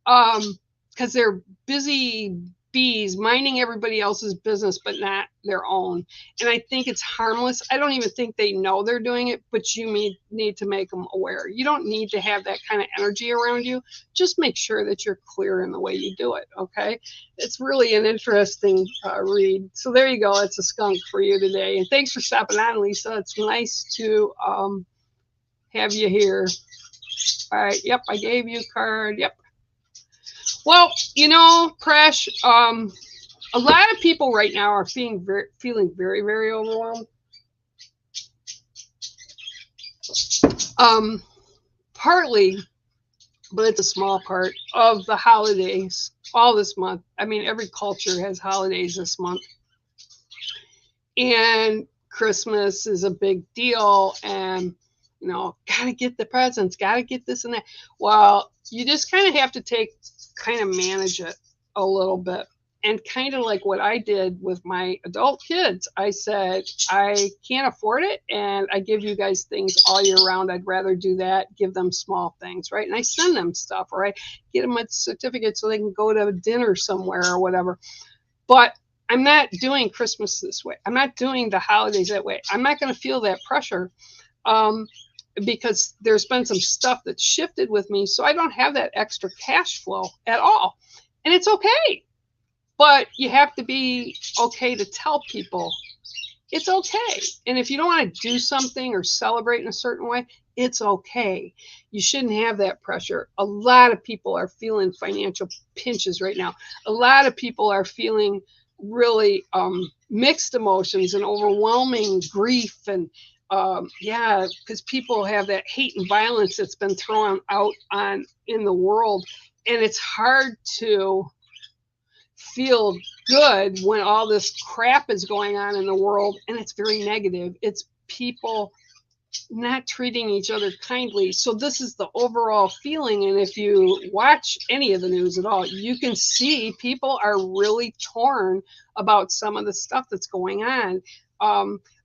because they're busy bees minding everybody else's business but not their own. And I think it's harmless. I don't even think they know they're doing it, but you need to make them aware. You don't need to have that kind of energy around you. Just make sure that you're clear in the way you do it, okay? It's really an interesting read. So there you go. It's a skunk for you today. And thanks for stopping on, Lisa. It's nice to have you here. All right. Yep, I gave you a card. Yep. Well, you know, Presh, a lot of people right now are feeling very, very overwhelmed. Partly, but it's a small part of the holidays all this month. I mean, every culture has holidays this month. And Christmas is a big deal. And, you know, got to get the presents, got to get this and that. Well, you just kind of have to manage it a little bit. And kind of like what I did with my adult kids, I said, I can't afford it, and I give you guys things all year round. I'd rather do that, give them small things, right? And I send them stuff, or I get them a certificate so they can go to dinner somewhere or whatever. But I'm not doing Christmas this way. I'm not doing the holidays that way. I'm not going to feel that pressure because there's been some stuff that's shifted with me, so I don't have that extra cash flow at all. And it's okay. But you have to be okay to tell people it's okay. And if you don't want to do something or celebrate in a certain way, it's okay. You shouldn't have that pressure. A lot of people are feeling financial pinches right now. A lot of people are feeling really mixed emotions and overwhelming grief and Yeah, because people have that hate and violence that's been thrown out on in the world, and it's hard to feel good when all this crap is going on in the world, and it's very negative. It's people not treating each other kindly. So this is the overall feeling. And if you watch any of the news at all, you can see people are really torn about some of the stuff that's going on.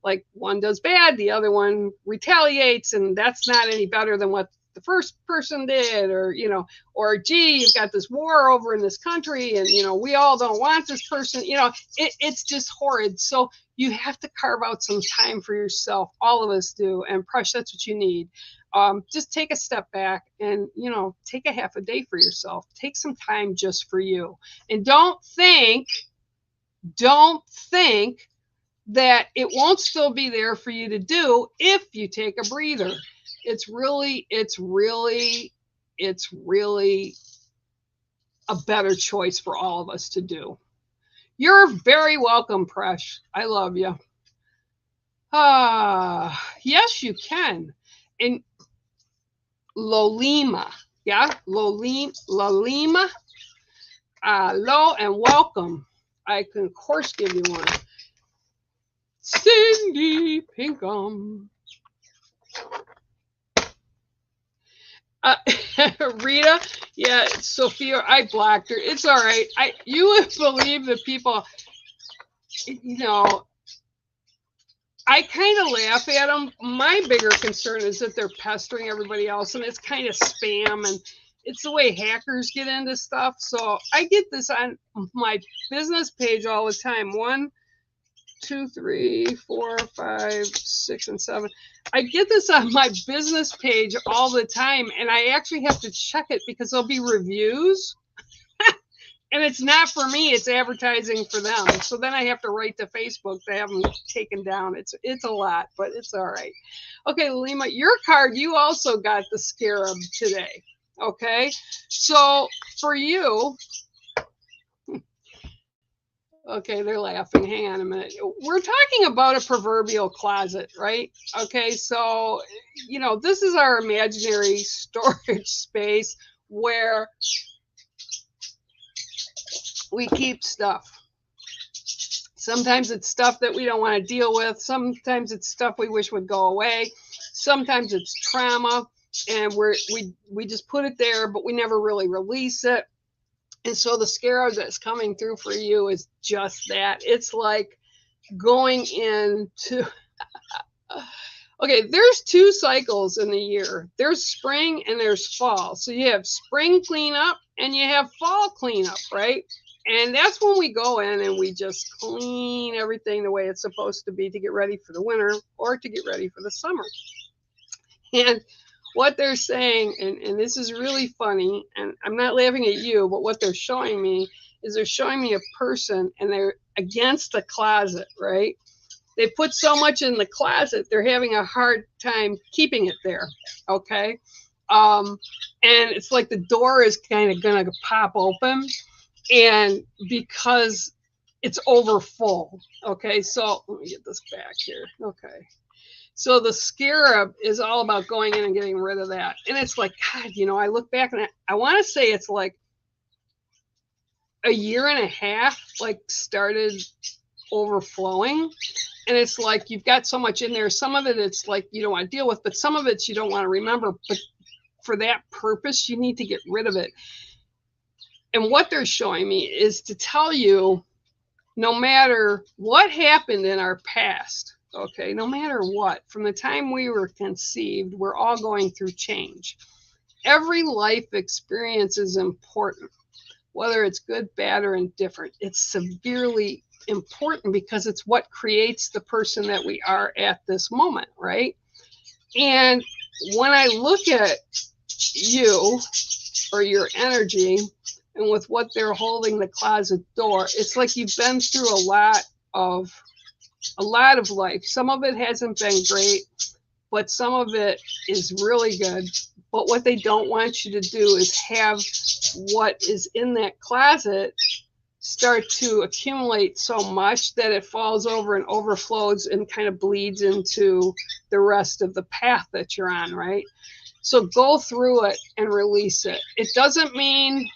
Like one does bad, the other one retaliates, and that's not any better than what the first person did, or or gee, you've got this war over in this country, and we all don't want this person. It's just horrid. So you have to carve out some time for yourself. All of us do. And Prush, that's what you need. Just take a step back and, take a half a day for yourself. Take some time just for you. And don't think that it won't still be there for you to do if you take a breather. It's really a better choice for all of us to do. You're very welcome, Presh. I love you. Yes, you can. And Lolima. Yeah, Lolima. Hello and welcome. I can, of course, give you one. Cindy Pinkham. Rita, yeah, Sophia, I blocked her. It's all right. You would believe that people, I kind of laugh at them. My bigger concern is that they're pestering everybody else, and it's kind of spam, and it's the way hackers get into stuff. So I get this on my business page all the time. 1, 2, 3, 4, 5, 6, and 7. I get this on my business page all the time, and I actually have to check it because there'll be reviews. And it's not for me, it's advertising for them. So then I have to write to Facebook to have them taken down. It's a lot, but it's all right. Okay, Lima, your card, you also got the Scarab today. Okay, so for you, okay, they're laughing. Hang on a minute. We're talking about a proverbial closet, right? Okay, so, this is our imaginary storage space where we keep stuff. Sometimes it's stuff that we don't want to deal with. Sometimes it's stuff we wish would go away. Sometimes it's trauma, and we just put it there, but we never really release it. And so the Scarab that's coming through for you is just that. It's like going into okay, there's 2 cycles in the year. There's spring and there's fall. So you have spring cleanup and you have fall cleanup, right? And that's when we go in and we just clean everything the way it's supposed to be to get ready for the winter or to get ready for the summer. And what they're saying, and this is really funny, and I'm not laughing at you, but what they're showing me is they're showing me a person, and they're against the closet, right? They put so much in the closet, they're having a hard time keeping it there, okay? And it's like the door is kind of going to pop open, and because it's over full, okay? So let me get this back here, okay? So the Scarab is all about going in and getting rid of that. And it's like, God, I look back and I want to say it's like a year and a half, like started overflowing. And it's like, you've got so much in there. Some of it, it's like, you don't want to deal with, but some of it you don't want to remember. But for that purpose, you need to get rid of it. And what they're showing me is to tell you, no matter what happened in our past, okay, no matter what, from the time we were conceived, we're all going through change. Every life experience is important, whether it's good, bad, or indifferent. It's severely important because it's what creates the person that we are at this moment, right? And when I look at you or your energy and with what they're holding the closet door, it's like you've been through a lot of life. Some of it hasn't been great, but some of it is really good. But what they don't want you to do is have what is in that closet start to accumulate so much that it falls over and overflows and kind of bleeds into the rest of the path that you're on, right? So go through it and release it. It doesn't mean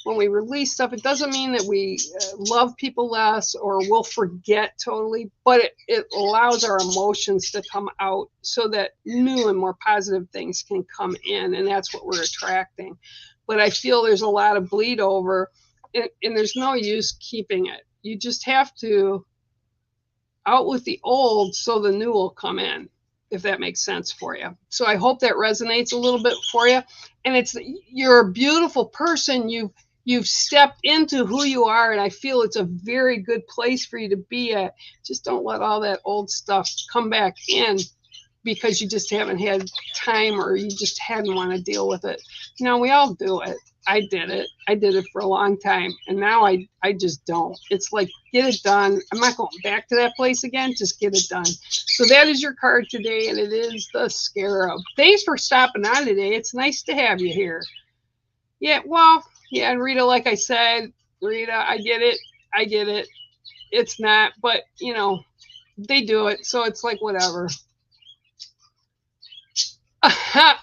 when we release stuff, it doesn't mean that we love people less or we'll forget totally, but it allows our emotions to come out so that new and more positive things can come in, and that's what we're attracting. But I feel there's a lot of bleed over, and there's no use keeping it. You just have to out with the old so the new will come in, if that makes sense for you. So I hope that resonates a little bit for you. And you're a beautiful person. You've stepped into who you are, and I feel it's a very good place for you to be at. Just don't let all that old stuff come back in because you just haven't had time or you just hadn't want to deal with it. You know, we all do it. I did it. I did it for a long time, and now I just don't. It's like, get it done. I'm not going back to that place again. Just get it done. So that is your card today, and it is the Scarab. Thanks for stopping on today. It's nice to have you here. Yeah, well, yeah, and Rita, like I said, Rita, I get it. I get it. It's not, but, you know, they do it, so it's like whatever.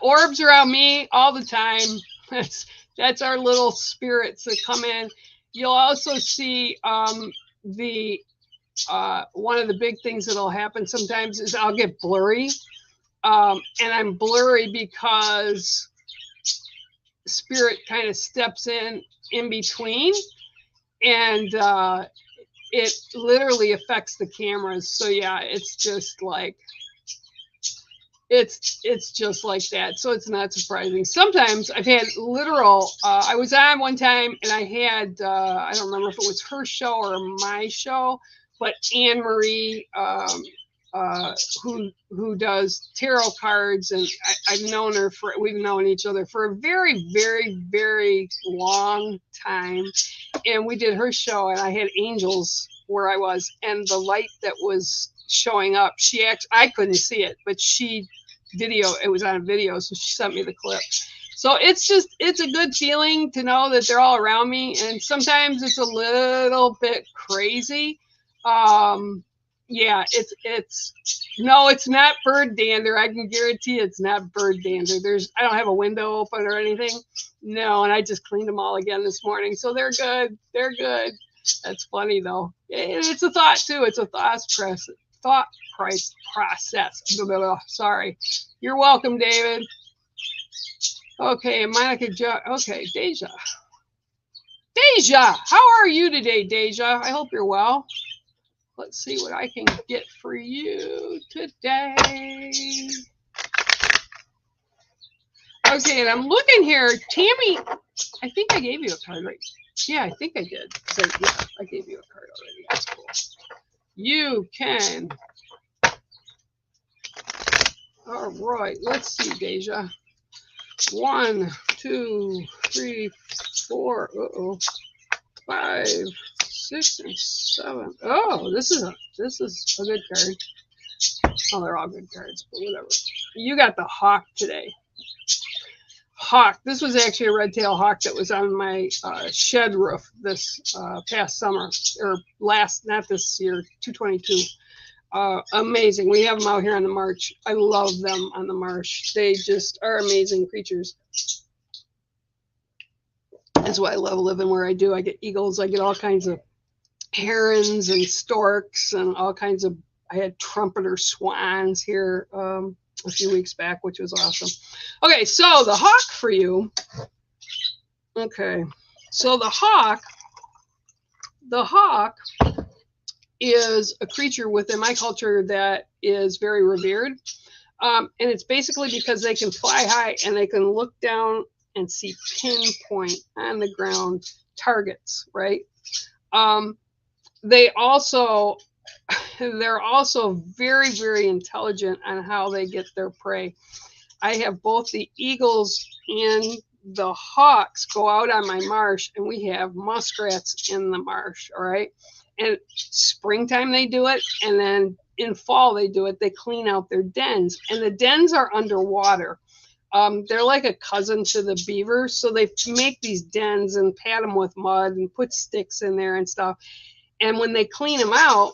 Orbs around me all the time. That's our little spirits that come in. You'll also see one of the big things that'll happen sometimes is I'll get blurry. And I'm blurry because spirit kind of steps in between, and it literally affects the cameras. So yeah, it's just like, it's just like that. So it's not surprising. Sometimes I've had literal, I was on one time and I had, I don't remember if it was her show or my show, but Anne Marie, who does tarot cards, and I've known her we've known each other for a very, very, very long time. And we did her show, and I had angels where I was, and the light that was showing up, I couldn't see it, but it was on a video, so she sent me the clip. So it's a good feeling to know that they're all around me, and sometimes it's a little bit crazy. Yeah, it's not bird dander. I can guarantee it's not bird dander. I don't have a window open or anything. No, and I just cleaned them all again this morning, so they're good. They're good. That's funny though. It's a thought too. It's a thought process. Sorry. You're welcome, David. Okay, Monica. Okay, Deja. Deja, how are you today, Deja? I hope you're well. Let's see what I can get for you today. Okay, and I'm looking here. Tammy, I think I gave you a card, right? Yeah, I think I did. So, yeah, I gave you a card already. That's cool. You can. All right, let's see, Deja. 1, 2, 3, 4. 5, 6, and 7. Oh, this is a good card. Oh, they're all good cards, but whatever. You got the hawk today. Hawk. This was actually a red-tailed hawk that was on my shed roof this past summer, or not this year, 222. Amazing. We have them out here on the marsh. I love them on the marsh. They just are amazing creatures. That's why I love living where I do. I get eagles. I get all kinds of herons and storks and all kinds of. I had trumpeter swans here a few weeks back, which was awesome. Okay, so the hawk for you. Okay, so the hawk is a creature within my culture that is very revered. And it's basically because they can fly high and they can look down and see pinpoint on the ground targets, right? They're also very, very intelligent on how they get their prey. I have both the eagles and the hawks go out on my marsh, and we have muskrats in the marsh, all right? And springtime they do it, and then in fall they do it. They clean out their dens, and the dens are underwater. They're like a cousin to the beavers. So they make these dens and pat them with mud and put sticks in there and stuff. And when they clean them out,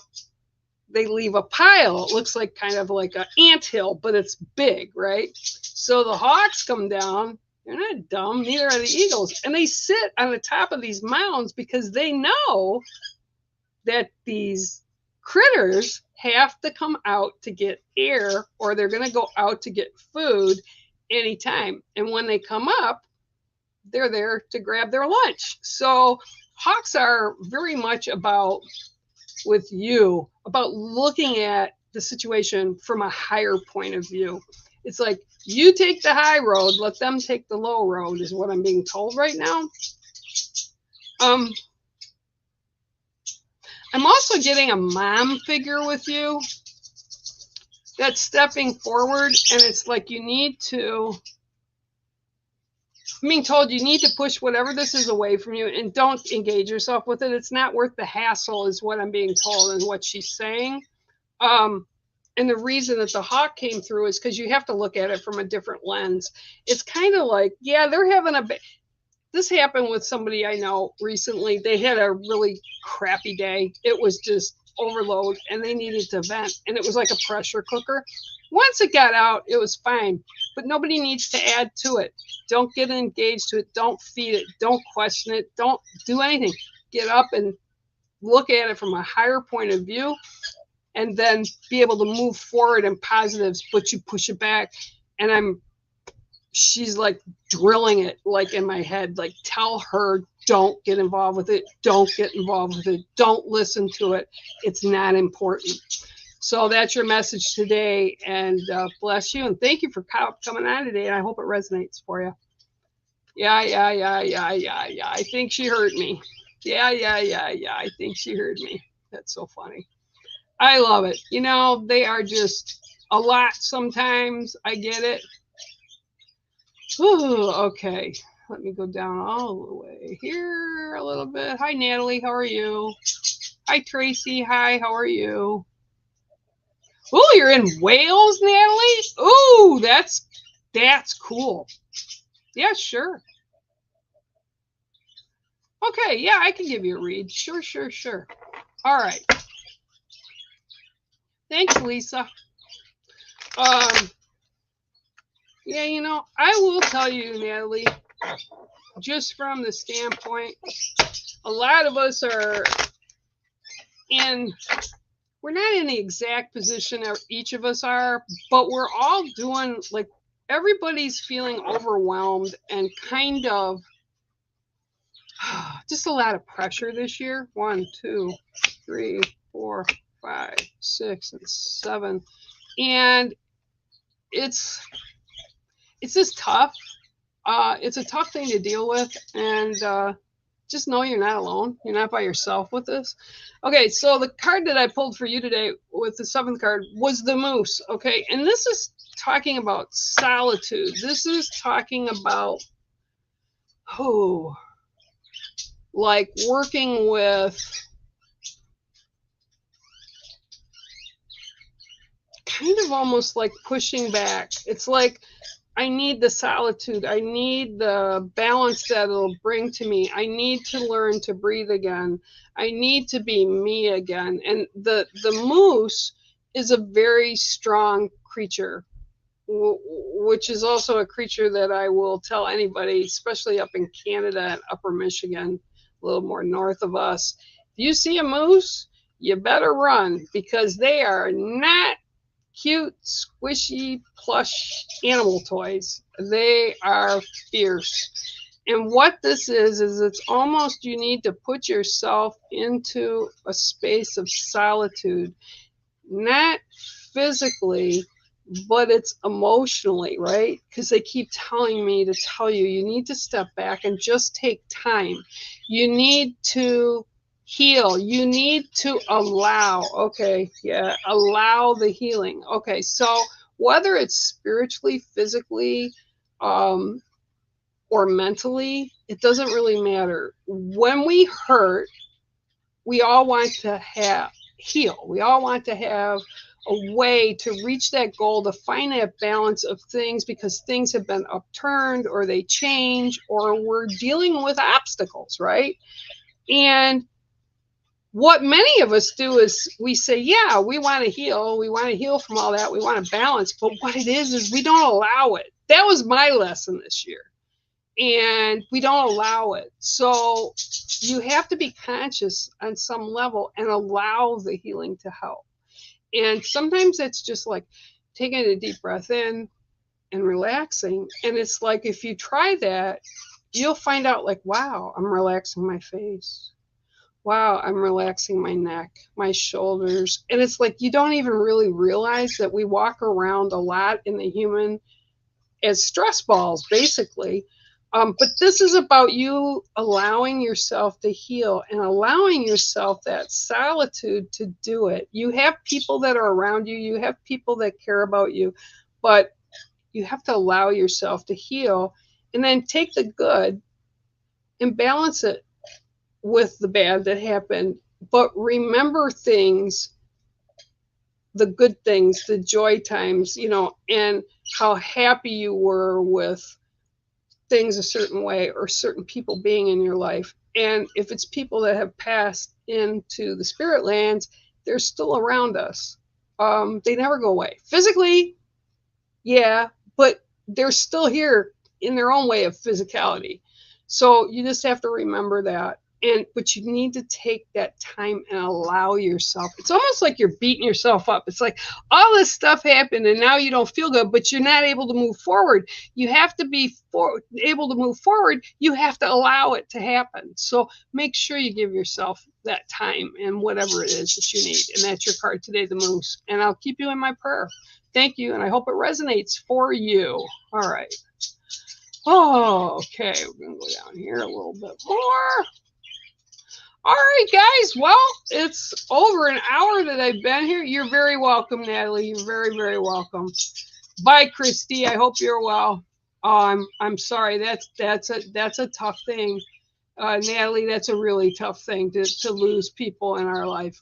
they leave a pile. It looks like kind of like an anthill, but it's big, right? So the hawks come down. They're not dumb, neither are the eagles. And they sit on the top of these mounds because they know that these critters have to come out to get air, or they're going to go out to get food anytime. And when they come up, they're there to grab their lunch. So hawks are very much about looking at the situation from a higher point of view. It's like, you take the high road, let them take the low road, is what I'm being told right now. I'm also getting a mom figure with you that's stepping forward, and it's like I'm being told you need to push whatever this is away from you and don't engage yourself with it. It's not worth the hassle, is what I'm being told and what she's saying. And the reason that the hawk came through is because you have to look at it from a different lens. It's kind of like, yeah, they're having this happened with somebody I know recently. They had a really crappy day. It was just overload and they needed to vent. And it was like a pressure cooker. Once it got out, it was fine. But nobody needs to add to it. Don't get engaged to it. Don't feed it. Don't question it. Don't do anything. Get up and look at it from a higher point of view, and then be able to move forward in positives, but you push it back. And she's like drilling it like in my head, like, tell her, don't get involved with it. Don't get involved with it. Don't listen to it. It's not important. So that's your message today, and bless you. And thank you for coming on today. And I hope it resonates for you. Yeah. I think she heard me. Yeah. I think she heard me. That's so funny. I love it. You know, they are just a lot sometimes. I get it. Ooh, okay. Let me go down all the way here a little bit. Hi, Natalie. How are you? Hi, Tracy. Hi, how are you? Oh, you're in Wales, Natalie? Ooh, that's cool. Yeah, sure. Okay, yeah, I can give you a read. Sure. All right. Thanks, Lisa. Yeah, you know, I will tell you, Natalie, just from the standpoint, a lot of us we're not in the exact position that each of us are, but we're all doing, like, everybody's feeling overwhelmed and kind of just a lot of pressure this year. 1, 2, 3, 4, 5, 6, and 7. And it's just tough. It's a tough thing to deal with, and just know you're not alone. You're not by yourself with this. Okay, so the card that I pulled for you today with the 7th card was the Moose. Okay, and this is talking about solitude. This is talking about like working with kind of almost like pushing back. It's like, I need the solitude. I need the balance that it'll bring to me. I need to learn to breathe again. I need to be me again. And the moose is a very strong creature, which is also a creature that I will tell anybody, especially up in Canada and Upper Michigan, a little more north of us. If you see a moose, you better run, because they are not cute, squishy, plush animal toys. They are fierce. And what this is it's almost, you need to put yourself into a space of solitude, not physically, but it's emotionally, right? Because they keep telling me to tell you, you need to step back and just take time. You need to heal. You need to allow. Okay, yeah, allow the healing. Okay, so whether it's spiritually, physically, or mentally, it doesn't really matter. When we hurt, we all want to heal. We all want to have a way to reach that goal, to find that balance of things, because things have been upturned or they change or we're dealing with obstacles, right? And what many of us do is we say, yeah, we want to heal. We want to heal from all that. We want to balance. But what it is we don't allow it. That was my lesson this year. And we don't allow it. So you have to be conscious on some level and allow the healing to help. And sometimes it's just like taking a deep breath in and relaxing. And it's like, if you try that, you'll find out like, wow, I'm relaxing my face. Wow, I'm relaxing my neck, my shoulders. And it's like, you don't even really realize that we walk around a lot in the human as stress balls, basically. But this is about you allowing yourself to heal and allowing yourself that solitude to do it. You have people that are around you. You have people that care about you. But you have to allow yourself to heal and then take the good and balance it with the bad that happened. But remember things, the good things, the joy times, and how happy you were with things a certain way or certain people being in your life. And if it's people that have passed into the spirit lands, they're still around us. They never go away physically, yeah, but they're still here in their own way of physicality. So you just have to remember that. But you need to take that time and allow yourself. It's almost like you're beating yourself up. It's like all this stuff happened and now you don't feel good, but you're not able to move forward. You have to be able to move forward. You have to allow it to happen. So make sure you give yourself that time and whatever it is that you need. And that's your card today, the Moose. And I'll keep you in my prayer. Thank you. And I hope it resonates for you. All right. Oh, okay. We're going to go down here a little bit more. All right, guys. Well, it's over an hour that I've been here. You're very welcome, Natalie. You're very, very welcome. Bye, Christy. I hope you're well. I'm sorry. That's a tough thing, Natalie. That's a really tough thing to lose people in our life.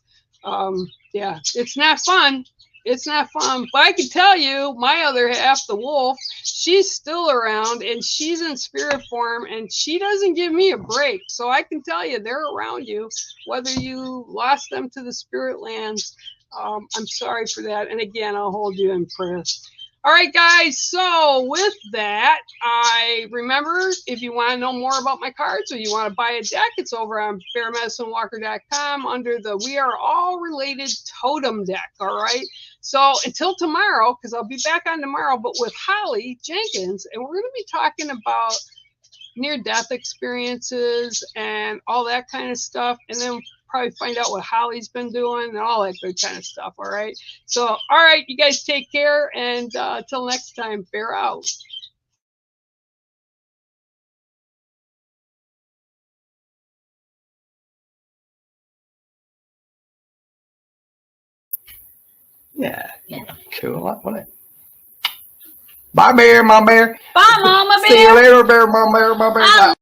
Yeah, it's not fun. It's not fun. But I can tell you, my other half, the wolf, she's still around and she's in spirit form and she doesn't give me a break. So I can tell you, they're around you, whether you lost them to the spirit lands. I'm sorry for that. And again, I'll hold you in prayer. All right, guys. So with that, I remember if you want to know more about my cards or you want to buy a deck, it's over on bearmedicinewalker.com under the We Are All Related Totem deck. All right. So until tomorrow, because I'll be back on tomorrow, but with Holly Jenkins, and we're going to be talking about near-death experiences and all that kind of stuff. And then probably find out what Holly's been doing and all that good kind of stuff. All right. So, all right, you guys take care. And until next time, bear out. Yeah. Cool. Wasn't it? Bye, Bear, Mom Bear. Bye, Mama Bear. See you later, Bear, Mom Bear, Mom Bear. Bye.